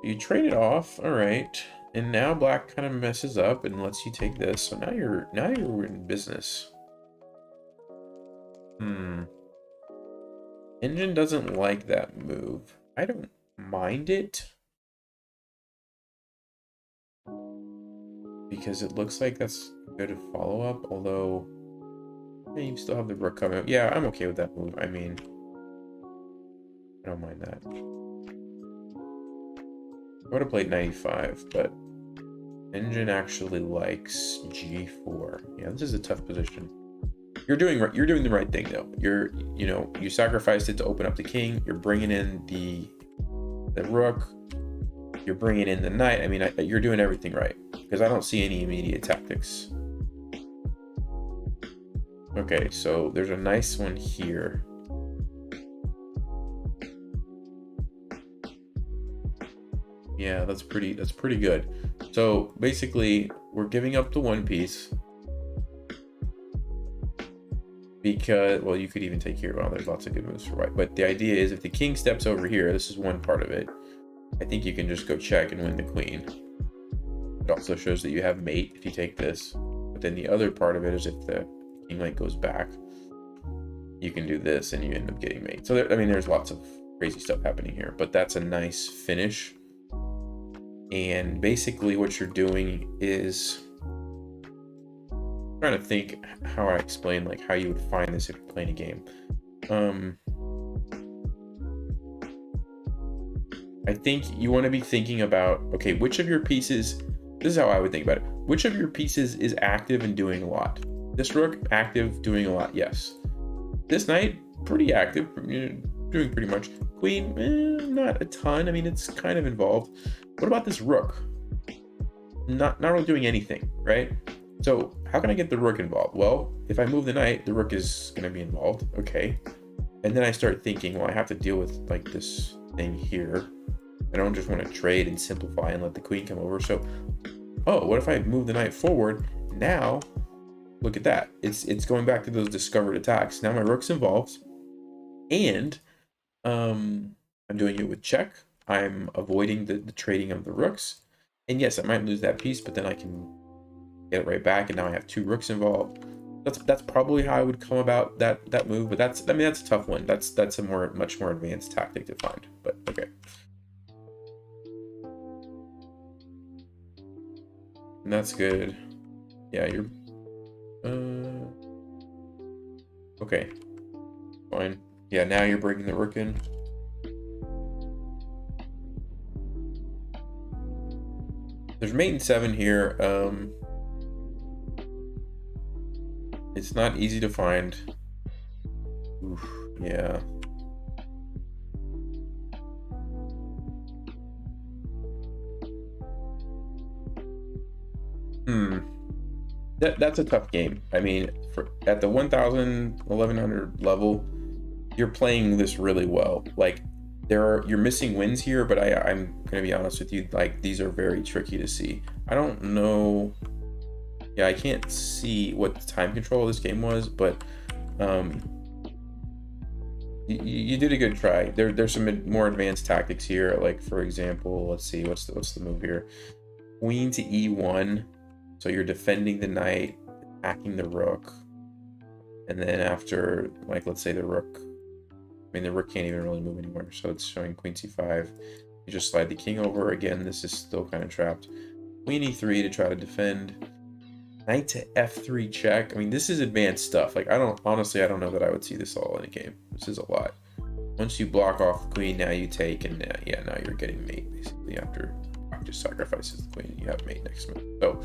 A: You trade it off, all right. And now black kind of messes up and lets you take this. So now you're in business. Engine doesn't like that move. I don't mind it, because it looks like that's good follow-up, although yeah, you still have the rook coming. Yeah, I'm okay with that move. I mean, I don't mind that. I would have played knight e5, but engine actually likes g4. Yeah, this is a tough position. You're doing the right thing though. You sacrificed it to open up the king. You're bringing in the rook. You're bringing in the knight. I mean, you're doing everything right, because I don't see any immediate tactics. Okay, so there's a nice one here. Yeah, that's pretty good. So basically, we're giving up the one piece. Because, well, you could even take here. Well, there's lots of good moves for white. But the idea is if the king steps over here, this is one part of it. I think you can just go check and win the queen. It also shows that you have mate if you take this. But then the other part of it is if the king like goes back, you can do this and you end up getting mate. So there, I mean, there's lots of crazy stuff happening here. But that's a nice finish. And basically what you're doing is trying to think how I explain like how you would find this if you're playing a game. I think you want to be thinking about, okay, which of your pieces, this is how I would think about it. Which of your pieces is active and doing a lot? This rook, active, doing a lot, yes. This knight, pretty active, doing pretty much. Queen, not a ton. I mean, it's kind of involved. What about this rook? Not really doing anything, right? So how can I get the rook involved? Well, if I move the knight, the rook is going to be involved. Okay. And then I start thinking, well, I have to deal with like this thing here. I don't just want to trade and simplify and let the queen come over. So, oh, what if I move the knight forward? Now, look at that. It's going back to those discovered attacks. Now my rook's involved. And I'm doing it with check. I'm avoiding the trading of the rooks. And yes, I might lose that piece, but then I can get it right back. And now I have 2 rooks involved. That's probably how I would come about that move. But that's a tough one. That's a much more advanced tactic to find. But okay. And that's good. Yeah, you're okay. Fine. Yeah, now you're bringing the rook in. There's mate in 7 here. It's not easy to find. Oof, yeah. That's a tough game. I mean, at the 1000, 1100 level, you're playing this really well. Like, you're missing wins here, but I'm gonna be honest with you, like, these are very tricky to see. I don't know. Yeah, I can't see what the time control of this game was, but you did a good try. There's some more advanced tactics here. Like, for example, let's see, what's the move here? Queen to e1. So you're defending the knight, attacking the rook, and then after, like, let's say the rook, I mean, the rook can't even really move anywhere, so it's showing queen c5. You just slide the king over. Again, this is still kind of trapped. Queen e3 to try to defend. Knight to f3 check. I mean, this is advanced stuff. Like, honestly, I don't know that I would see this all in a game. This is a lot. Once you block off the queen, now you take, and yeah, now you're getting mate, basically, after just sacrifices the queen, and you have mate next move. So,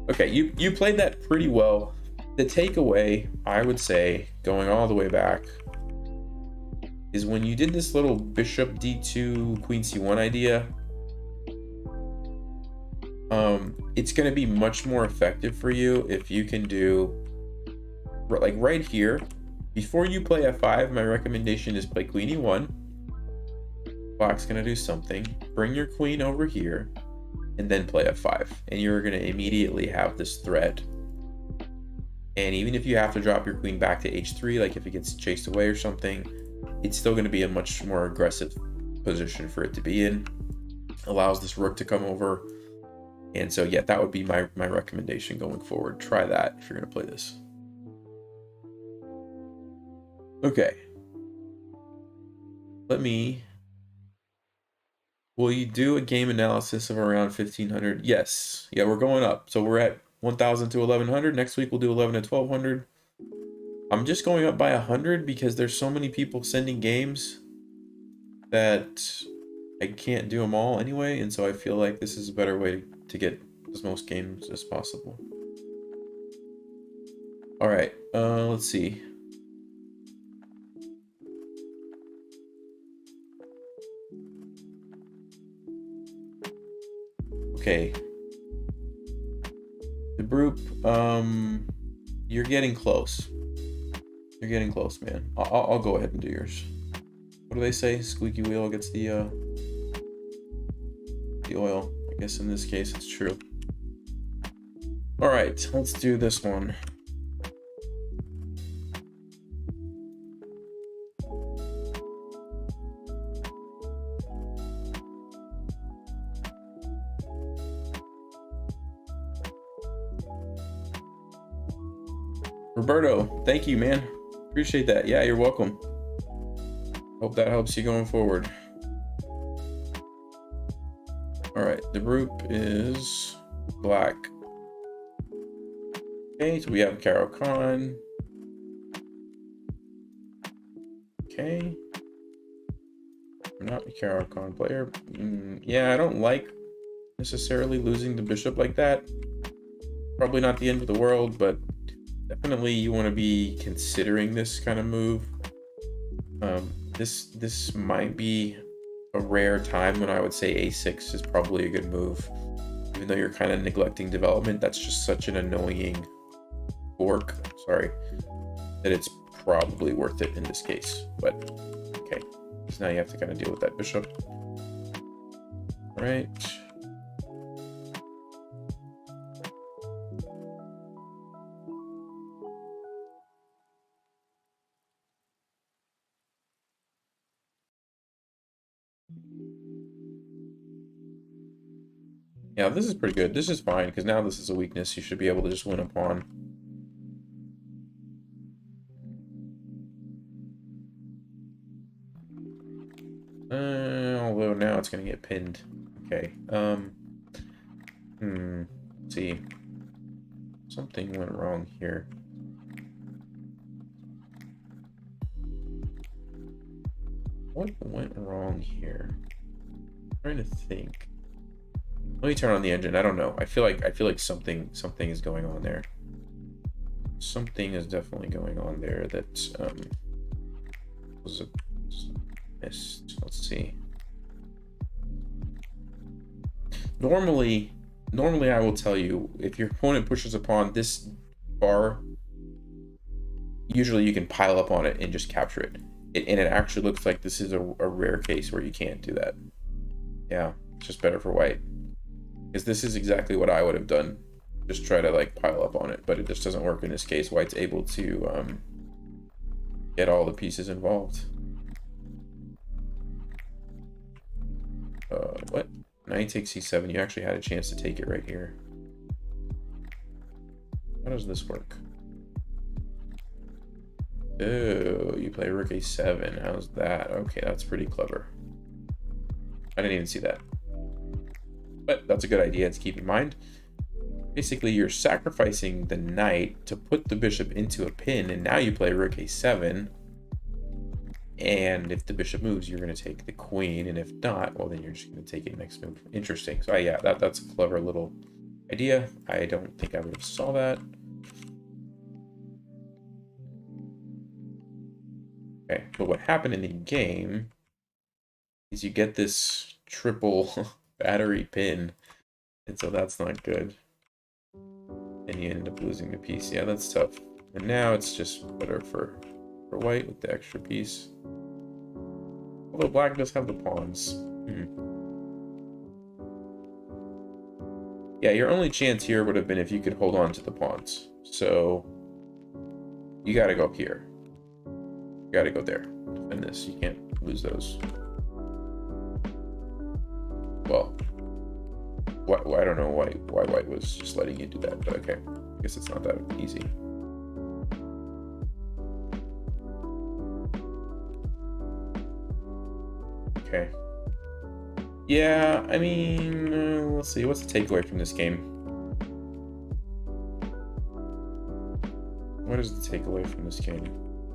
A: okay, you played that pretty well. The takeaway, I would say, going all the way back, is when you did this little bishop d2 queen c1 idea, it's going to be much more effective for you if you can do, like, right here, before you play f5, my recommendation is play queen e1. Black's going to do something, bring your queen over here, and then play f5, and you're going to immediately have this threat. And even if you have to drop your queen back to h3, like if it gets chased away or something, it's still going to be a much more aggressive position for it to be in. Allows this rook to come over. And so, yeah, that would be my recommendation going forward. Try that if you're going to play this. Okay. Will you do a game analysis of around 1500? Yes. Yeah, we're going up. So we're at 1000 to 1100. Next week we'll do 11 to 1200. I'm just going up by 100 because there's so many people sending games that I can't do them all anyway. And so I feel like this is a better way to get as most games as possible. All right, let's see. Okay. The group, you're getting close. You're getting close, man. I'll go ahead and do yours. What do they say? Squeaky wheel gets the oil. I guess in this case it's true. All right, let's do this one. Roberto, thank you, man. Appreciate that. Yeah, you're welcome. Hope that helps you going forward. All right, the group is black. Okay, so we have Carol Khan. Okay. Not the Archon player. Yeah, I don't like necessarily losing the bishop like that. Probably not the end of the world, but definitely you want to be considering this kind of move. This might be a rare time when I would say a6 is probably a good move. Even though you're kind of neglecting development, that's just such an annoying fork, sorry, that it's probably worth it in this case. But okay, so now you have to kind of deal with that bishop. All right. Yeah, this is pretty good. This is fine, because now this is a weakness. You should be able to just win a pawn. Although now it's going to get pinned. Okay. Let's see. Something went wrong here. What went wrong here? I'm trying to think. Let me turn on the engine. I don't know. I feel like something is going on there. Something is definitely going on there that was a missed. Let's see. Normally I will tell you, if your opponent pushes a pawn this far, usually you can pile up on it and just capture it. And it actually looks like this is a rare case where you can't do that. Yeah, it's just better for white. Because this is exactly what I would have done. Just try to like pile up on it, but it just doesn't work in this case. White's able to get all the pieces involved. What? Knight takes c7. You actually had a chance to take it right here. How does this work? Oh, you play rook a7. How's that? Okay, that's pretty clever. I didn't even see that. But that's a good idea to keep in mind. Basically, you're sacrificing the knight to put the bishop into a pin, and now you play rook a7. And if the bishop moves, you're going to take the queen, and if not, well, then you're just going to take it next move. Interesting. So yeah, that's a clever little idea. I don't think I would have saw that. Okay, but what happened in the game is you get this triple battery pin, and so that's not good. And you end up losing the piece. Yeah, that's tough. And now it's just better for white with the extra piece. Although black does have the pawns. Yeah, your only chance here would have been if you could hold on to the pawns. So you gotta go up here. You gotta go there. Defend this. You can't lose those. Well, I don't know why white was just letting you do that, but okay. I guess it's not that easy. Okay. Yeah, I mean, let's see. What's the takeaway from this game? What is the takeaway from this game?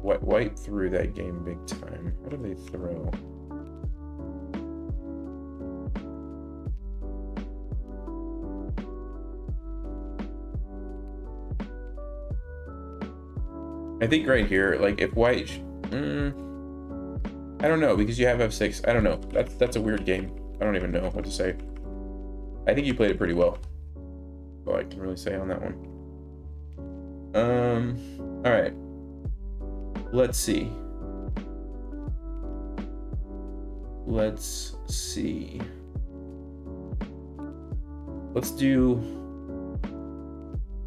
A: White threw that game big time. How did they throw? I think right here, like if white, I don't know, because you have f6. I don't know. That's a weird game. I don't even know what to say. I think you played it pretty well. That's all I can really say on that one. All right. Let's see. Let's do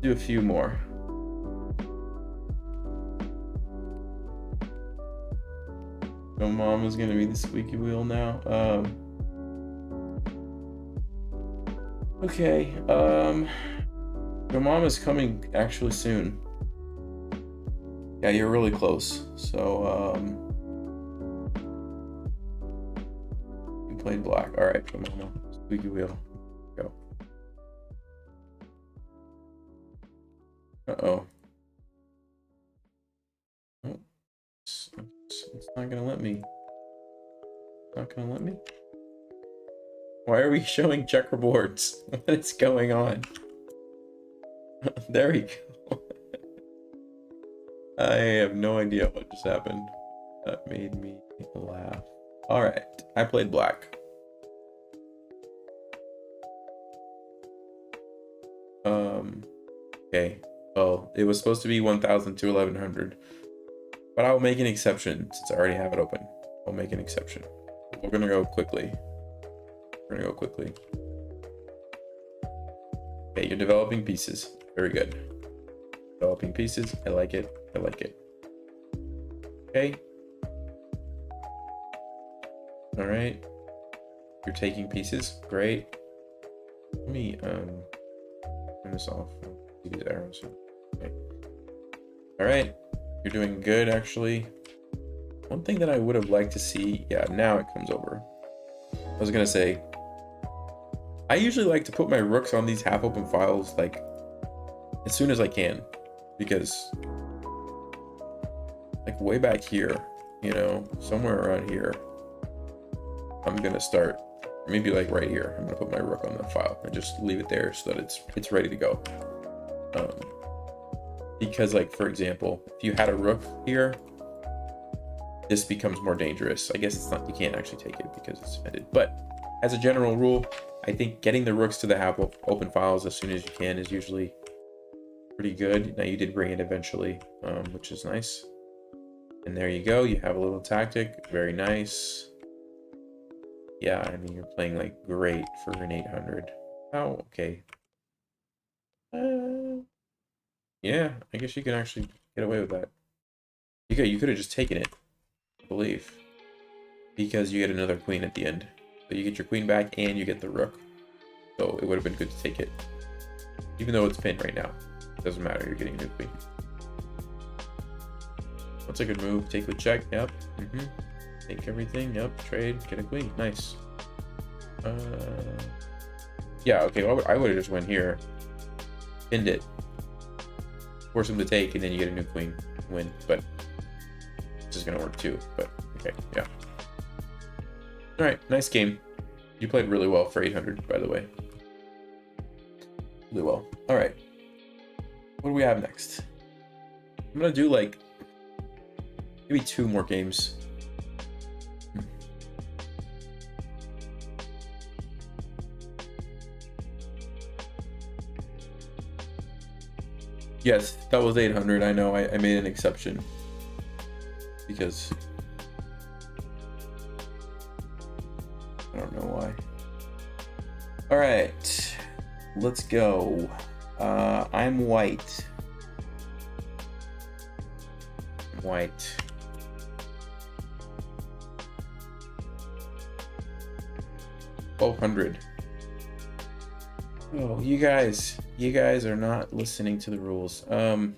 A: a few more. So mom is gonna be the squeaky wheel now. Okay. Your mom is coming actually soon. Yeah, you're really close. So you played black. All right, come on, squeaky wheel, go. Uh-oh. Oh, it's not gonna let me. Not gonna let me. Why are we showing checkerboards? What is going on? There we go. I have no idea what just happened. That made me laugh. All right, I played black. Okay. Well, it was supposed to be 1,000 to 1,100, but I'll make an exception since I already have it open. I'll make an exception. We're gonna go quickly. Okay, you're developing pieces. Very good. Developing pieces. I like it. Okay. All right. You're taking pieces. Great. Let me turn this off. See these arrows. Okay. All right. You're doing good, actually. One thing that I would have liked to see. Yeah, now it comes over. I was gonna say, I usually like to put my rooks on these half-open files like as soon as I can, because like way back here, you know, somewhere around here, I'm gonna start. Maybe like right here, I'm gonna put my rook on the file and just leave it there so that it's ready to go. Because like, for example, if you had a rook here, this becomes more dangerous. I guess it's not, you can't actually take it because it's defended. But as a general rule, I think getting the rooks to the half open files as soon as you can is usually pretty good. Now you did bring it eventually, which is nice. And there you go. You have a little tactic. Very nice. Yeah, I mean, you're playing like great for an 800. Oh, okay. Yeah, I guess you can actually get away with that. You could have just taken it, I believe, because you get another queen at the end. So you get your queen back and you get the rook. So it would have been good to take it, even though it's pinned right now. It doesn't matter. You're getting a new queen. What's a good move? Take the check. Yep. Take everything. Yep. Trade. Get a queen. Nice. Yeah. Okay. Well, I would have just went here, pinned it, force him to take, and then you get a new queen, win. But this is gonna work too. But okay. Yeah. All right. Nice game. You played really well for 800, by the way. Really well. All right. What do we have next? I'm gonna do like maybe 2 more games. Yes, that was 800. I know. I made an exception because I don't know why. All right, let's go. I'm white. White. $1,200. Oh, you guys are not listening to the rules. I'll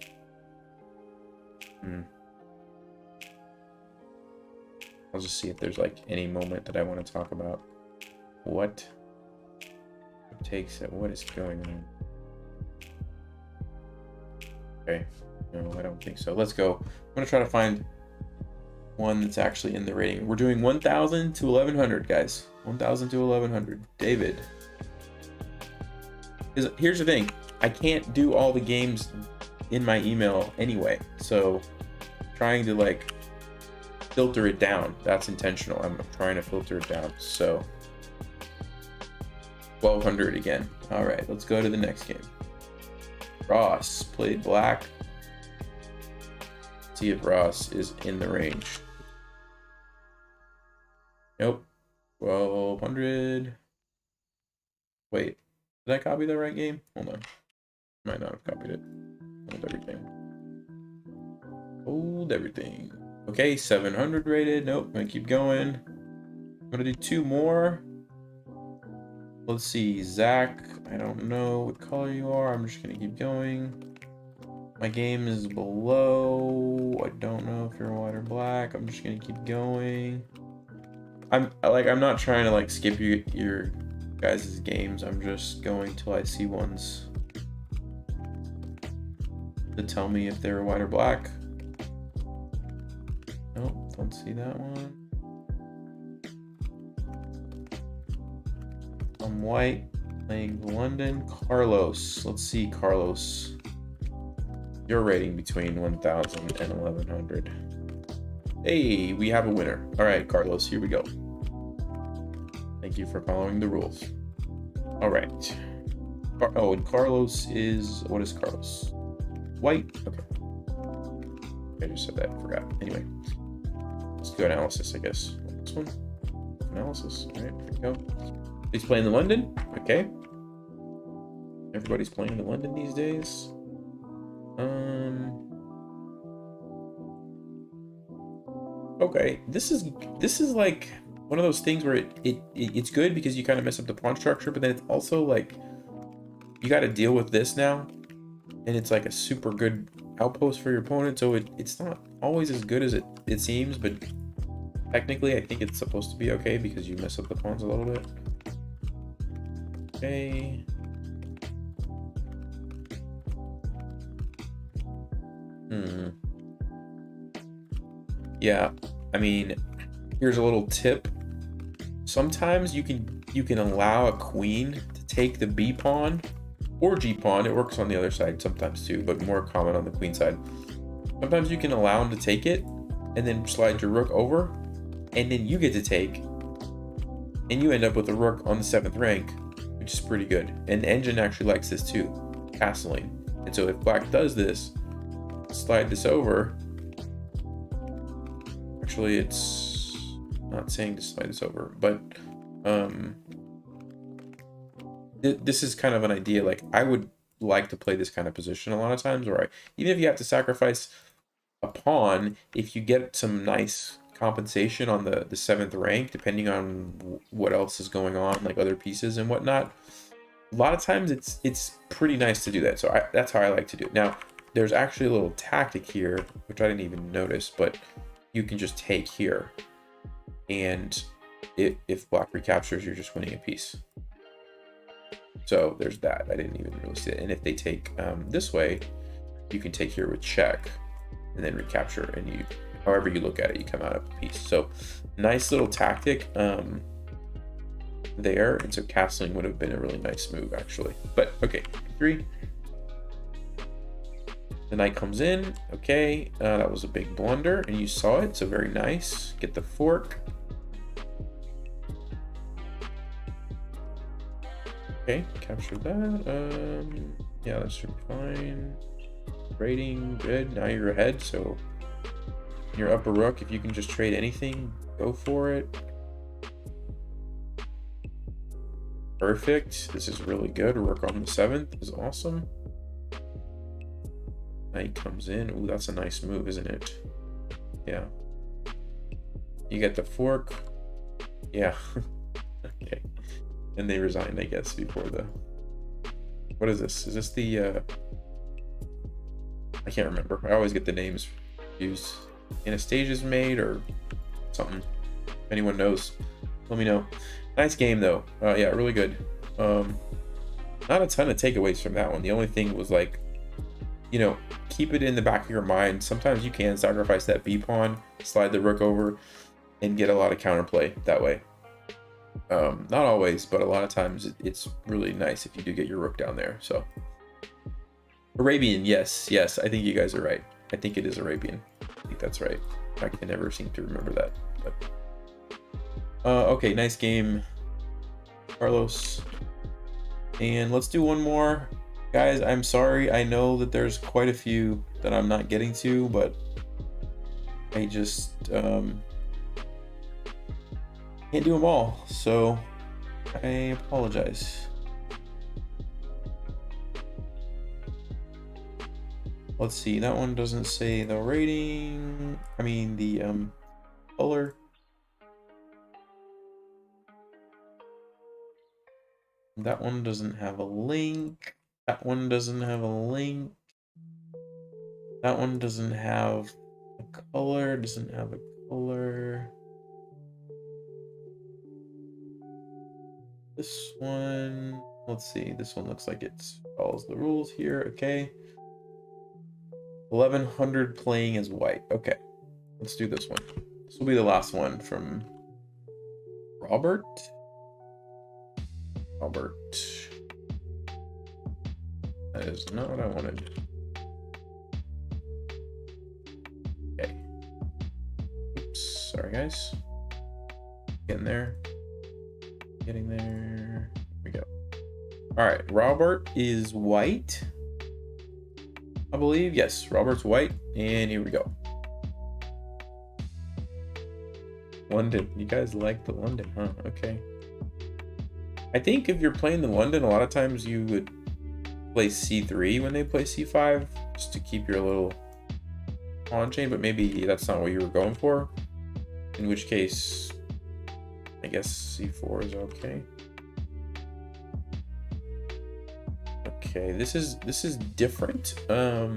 A: just see if there's like any moment that I want to talk about. What takes it? What is going on? Okay, no, I don't think so. Let's go. I'm gonna try to find one that's actually in the rating. We're doing 1,000 to 1,100, guys. 1,000 to 1,100. David. Here's the thing. I can't do all the games in my email anyway. So trying to like filter it down. That's intentional. I'm trying to filter it down. So 1,200 again. All right, let's go to the next game. Ross played black. See if Ross is in the range. Nope. 1,200. Wait, did I copy the right game? Hold on. Might not have copied it. Hold everything. Hold everything. Okay, 700 rated. Nope, I'm gonna keep going. I'm gonna do 2 more. Let's see, Zach. I don't know what color you are. I'm just gonna keep going. My game is below. I don't know if you're white or black. I'm just gonna keep going. I'm not trying to like skip your guys' games. I'm just going till I see ones to tell me if they're white or black. Nope, don't see that one. I'm white, playing London. Carlos. Let's see, Carlos. Your rating between 1,000 and 1,100. Hey, we have a winner. All right, Carlos, here we go. Thank you for following the rules. All right. Oh, and Carlos is, what is Carlos? White? Okay. I just said that, I forgot. Anyway, let's do analysis, I guess. This one? Analysis. All right, here we go. He's playing in London. Okay. Everybody's playing in London these days. Okay, this is like one of those things where it's good because you kind of mess up the pawn structure, but then it's also like you got to deal with this now, and it's like a super good outpost for your opponent. So it's not always as good as it seems, but technically I think it's supposed to be okay because you mess up the pawns a little bit. Okay. Yeah, I mean, here's a little tip. Sometimes you can allow a queen to take the B pawn or G pawn. It works on the other side sometimes too, but more common on the queen side. Sometimes you can allow him to take it and then slide your rook over, and then you get to take, and you end up with a rook on the 7th rank, which is pretty good. And the engine actually likes this too, castling. And so if black does this, slide this over. Actually, it's not saying to slide this over, but this is kind of an idea. Like, I would like to play this kind of position a lot of times, where even if you have to sacrifice a pawn, if you get some nice compensation on the 7th rank, depending on what else is going on, like other pieces and whatnot, a lot of times it's pretty nice to do that. So that's how I like to do it. Now, there's actually a little tactic here, which I didn't even notice, but you can just take here, and if black recaptures, you're just winning a piece. So there's that. I didn't even really see it. And if they take this way, you can take here with check and then recapture, and you, however you look at it, you come out of a piece. So nice little tactic there. And so castling would have been a really nice move, actually. But okay, 3. The knight comes in. Okay, that was a big blunder, and you saw it, so very nice. Get the fork. Okay, capture that. Yeah, that should be fine. Rating, good. Now you're ahead, so your upper rook, if you can just trade anything, go for it. Perfect. This is really good. Rook on the 7th is awesome. Knight comes in. Ooh, that's a nice move, isn't it? Yeah. You get the fork. Yeah. Okay. And they resigned, I guess, before the... What is this? Is this the... I can't remember. I always get the names used. Anastasia's made or something. If anyone knows, let me know. Nice game, though. Yeah, really good. Not a ton of takeaways from that one. The only thing was, like, you know, keep it in the back of your mind. Sometimes you can sacrifice that B pawn, slide the rook over, and get a lot of counterplay that way. Not always, but a lot of times it's really nice if you do get your rook down there. So Arabian, yes, I think you guys are right. I think it is Arabian. I think that's right. I can never seem to remember that. But okay, nice game, Carlos. And let's do one more. Guys, I'm sorry. I know that there's quite a few that I'm not getting to, but I just can't do them all. So I apologize. Let's see. That one doesn't say the rating. I mean the color. That one doesn't have a link. That one doesn't have a link. That one doesn't have a color. Doesn't have a color. This one, let's see. This one looks like it follows the rules here. Okay. 1100 playing as white. Okay. Let's do this one. This will be the last one from Robert. Robert. That is not what I wanted. Okay. Oops, sorry guys. Getting there. Getting there. Here we go. Alright, Robert is white. I believe. Yes, Robert's white. And here we go. London. You guys like the London, huh? Okay. I think if you're playing the London, a lot of times you would play c3 when they play c5, just to keep your little pawn chain, but maybe that's not what you were going for. In which case, I guess c4 is okay. Okay, this is different. Yeah,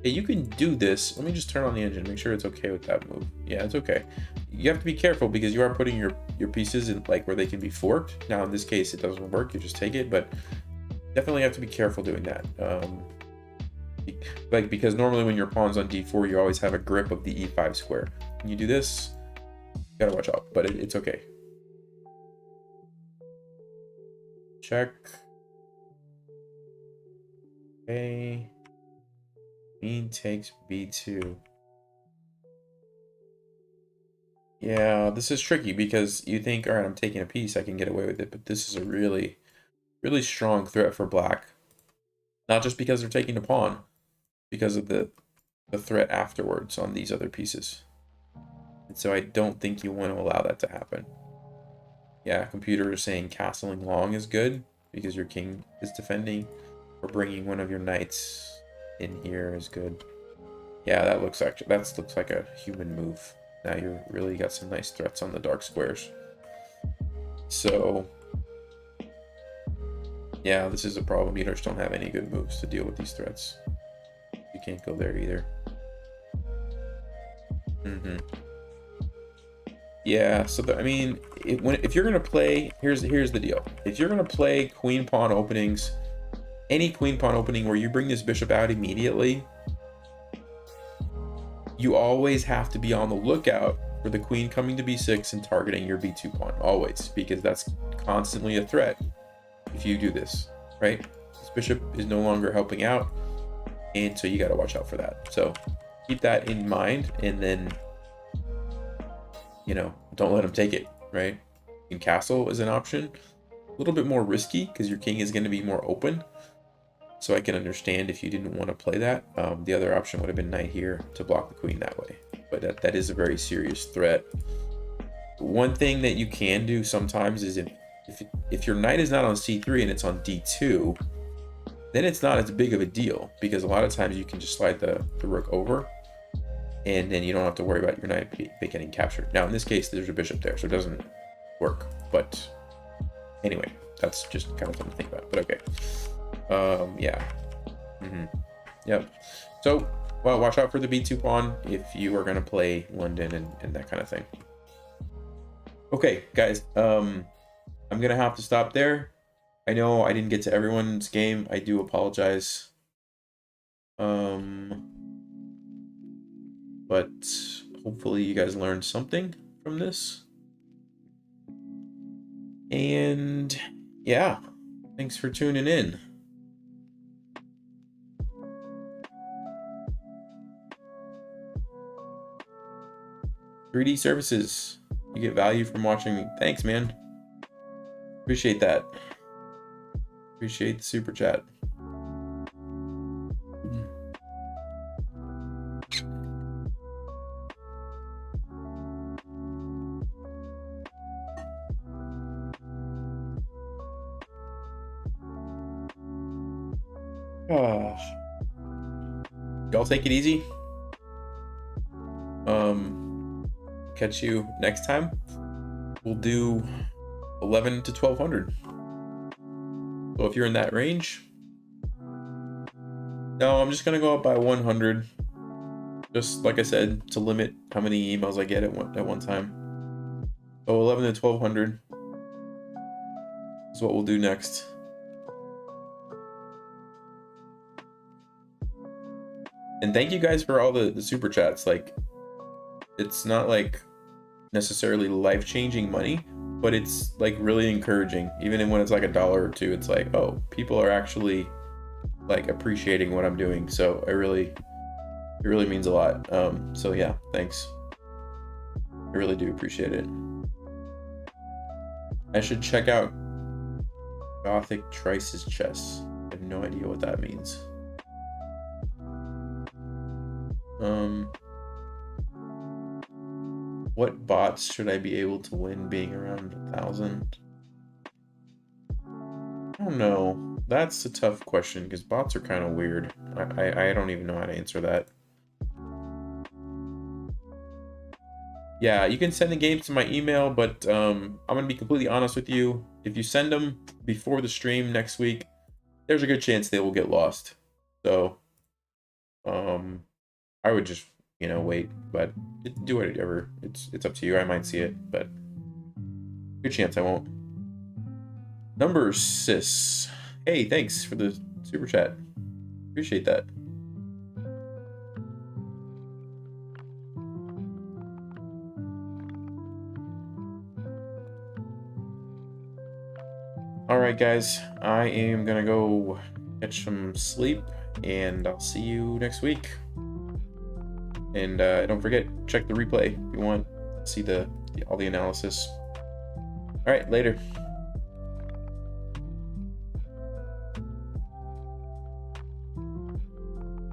A: you can do this. Let me just turn on the engine, make sure it's okay with that move. Yeah, it's okay. You have to be careful because you are putting your pieces in like where they can be forked. Now in this case it doesn't work, you just take it, but definitely have to be careful doing that. Like because normally when your pawn's on d4, you always have a grip of the e5 square. When you do this, you gotta watch out, but it's okay. Check. Okay. Queen takes b2. Yeah, this is tricky because you think, all right, I'm taking a piece, I can get away with it, but this is a really, really strong threat for black. Not just because they're taking a pawn, because of the threat afterwards on these other pieces. And so I don't think you want to allow that to happen. Yeah, computer is saying castling long is good because your king is defending, or bringing one of your knights in here is good. Yeah, that looks like a human move. Now you really got some nice threats on the dark squares. So yeah, this is a problem. You just don't have any good moves to deal with these threats. You can't go there either. Yeah, so I mean, if you're gonna play, here's the deal. If you're gonna play queen pawn openings, any queen pawn opening where you bring this bishop out immediately, you always have to be on the lookout for the queen coming to b6 and targeting your b2 pawn, always, because that's constantly a threat if you do this, right? This bishop is no longer helping out, and so you got to watch out for that. So keep that in mind, and then, you know, don't let him take it, right? And castle is an option, a little bit more risky because your king is going to be more open. So I can understand if you didn't want to play that. The other option would have been knight here to block the queen that way. But that is a very serious threat. One thing that you can do sometimes is if your knight is not on c3 and it's on d2, then it's not as big of a deal, because a lot of times you can just slide the rook over, and then you don't have to worry about your knight getting captured. Now in this case, there's a bishop there, so it doesn't work. But anyway, that's just kind of something to think about. But okay. Yeah. Yep. So, well, watch out for the b2 pawn if you are going to play London and that kind of thing. Okay, guys, I'm going to have to stop there. I know I didn't get to everyone's game. I do apologize. But hopefully you guys learned something from this. And yeah, thanks for tuning in. .3D services. You get value from watching me. Thanks, man. Appreciate that. Appreciate the super chat. Y'all take it easy. Catch you next time. We'll do 11 to 1200. So if you're in that range, no, I'm just gonna go up by 100. Just like I said, to limit how many emails I get at one time. So 11 to 1200 is what we'll do next. And thank you guys for all the super chats. Like, it's not like necessarily life-changing money, but it's like really encouraging. Even when it's like $1 or $2, it's like, oh, people are actually like appreciating what I'm doing. So it really means a lot. So yeah, thanks. I really do appreciate it. I should check out Gothic Trice's chess. I have no idea what that means. What bots should I be able to win being around 1,000? I don't know. That's a tough question because bots are kind of weird. I don't even know how to answer that. Yeah, you can send the games to my email, but I'm going to be completely honest with you. If you send them before the stream next week, there's a good chance they will get lost. So, I would just, wait, but do whatever. It's up to you. I might see it, but good chance I won't. Number 6. Hey, thanks for the super chat. Appreciate that. Alright guys, I am gonna go catch some sleep, and I'll see you next week. And don't forget, check the replay if you want to see all the analysis. Alright, later.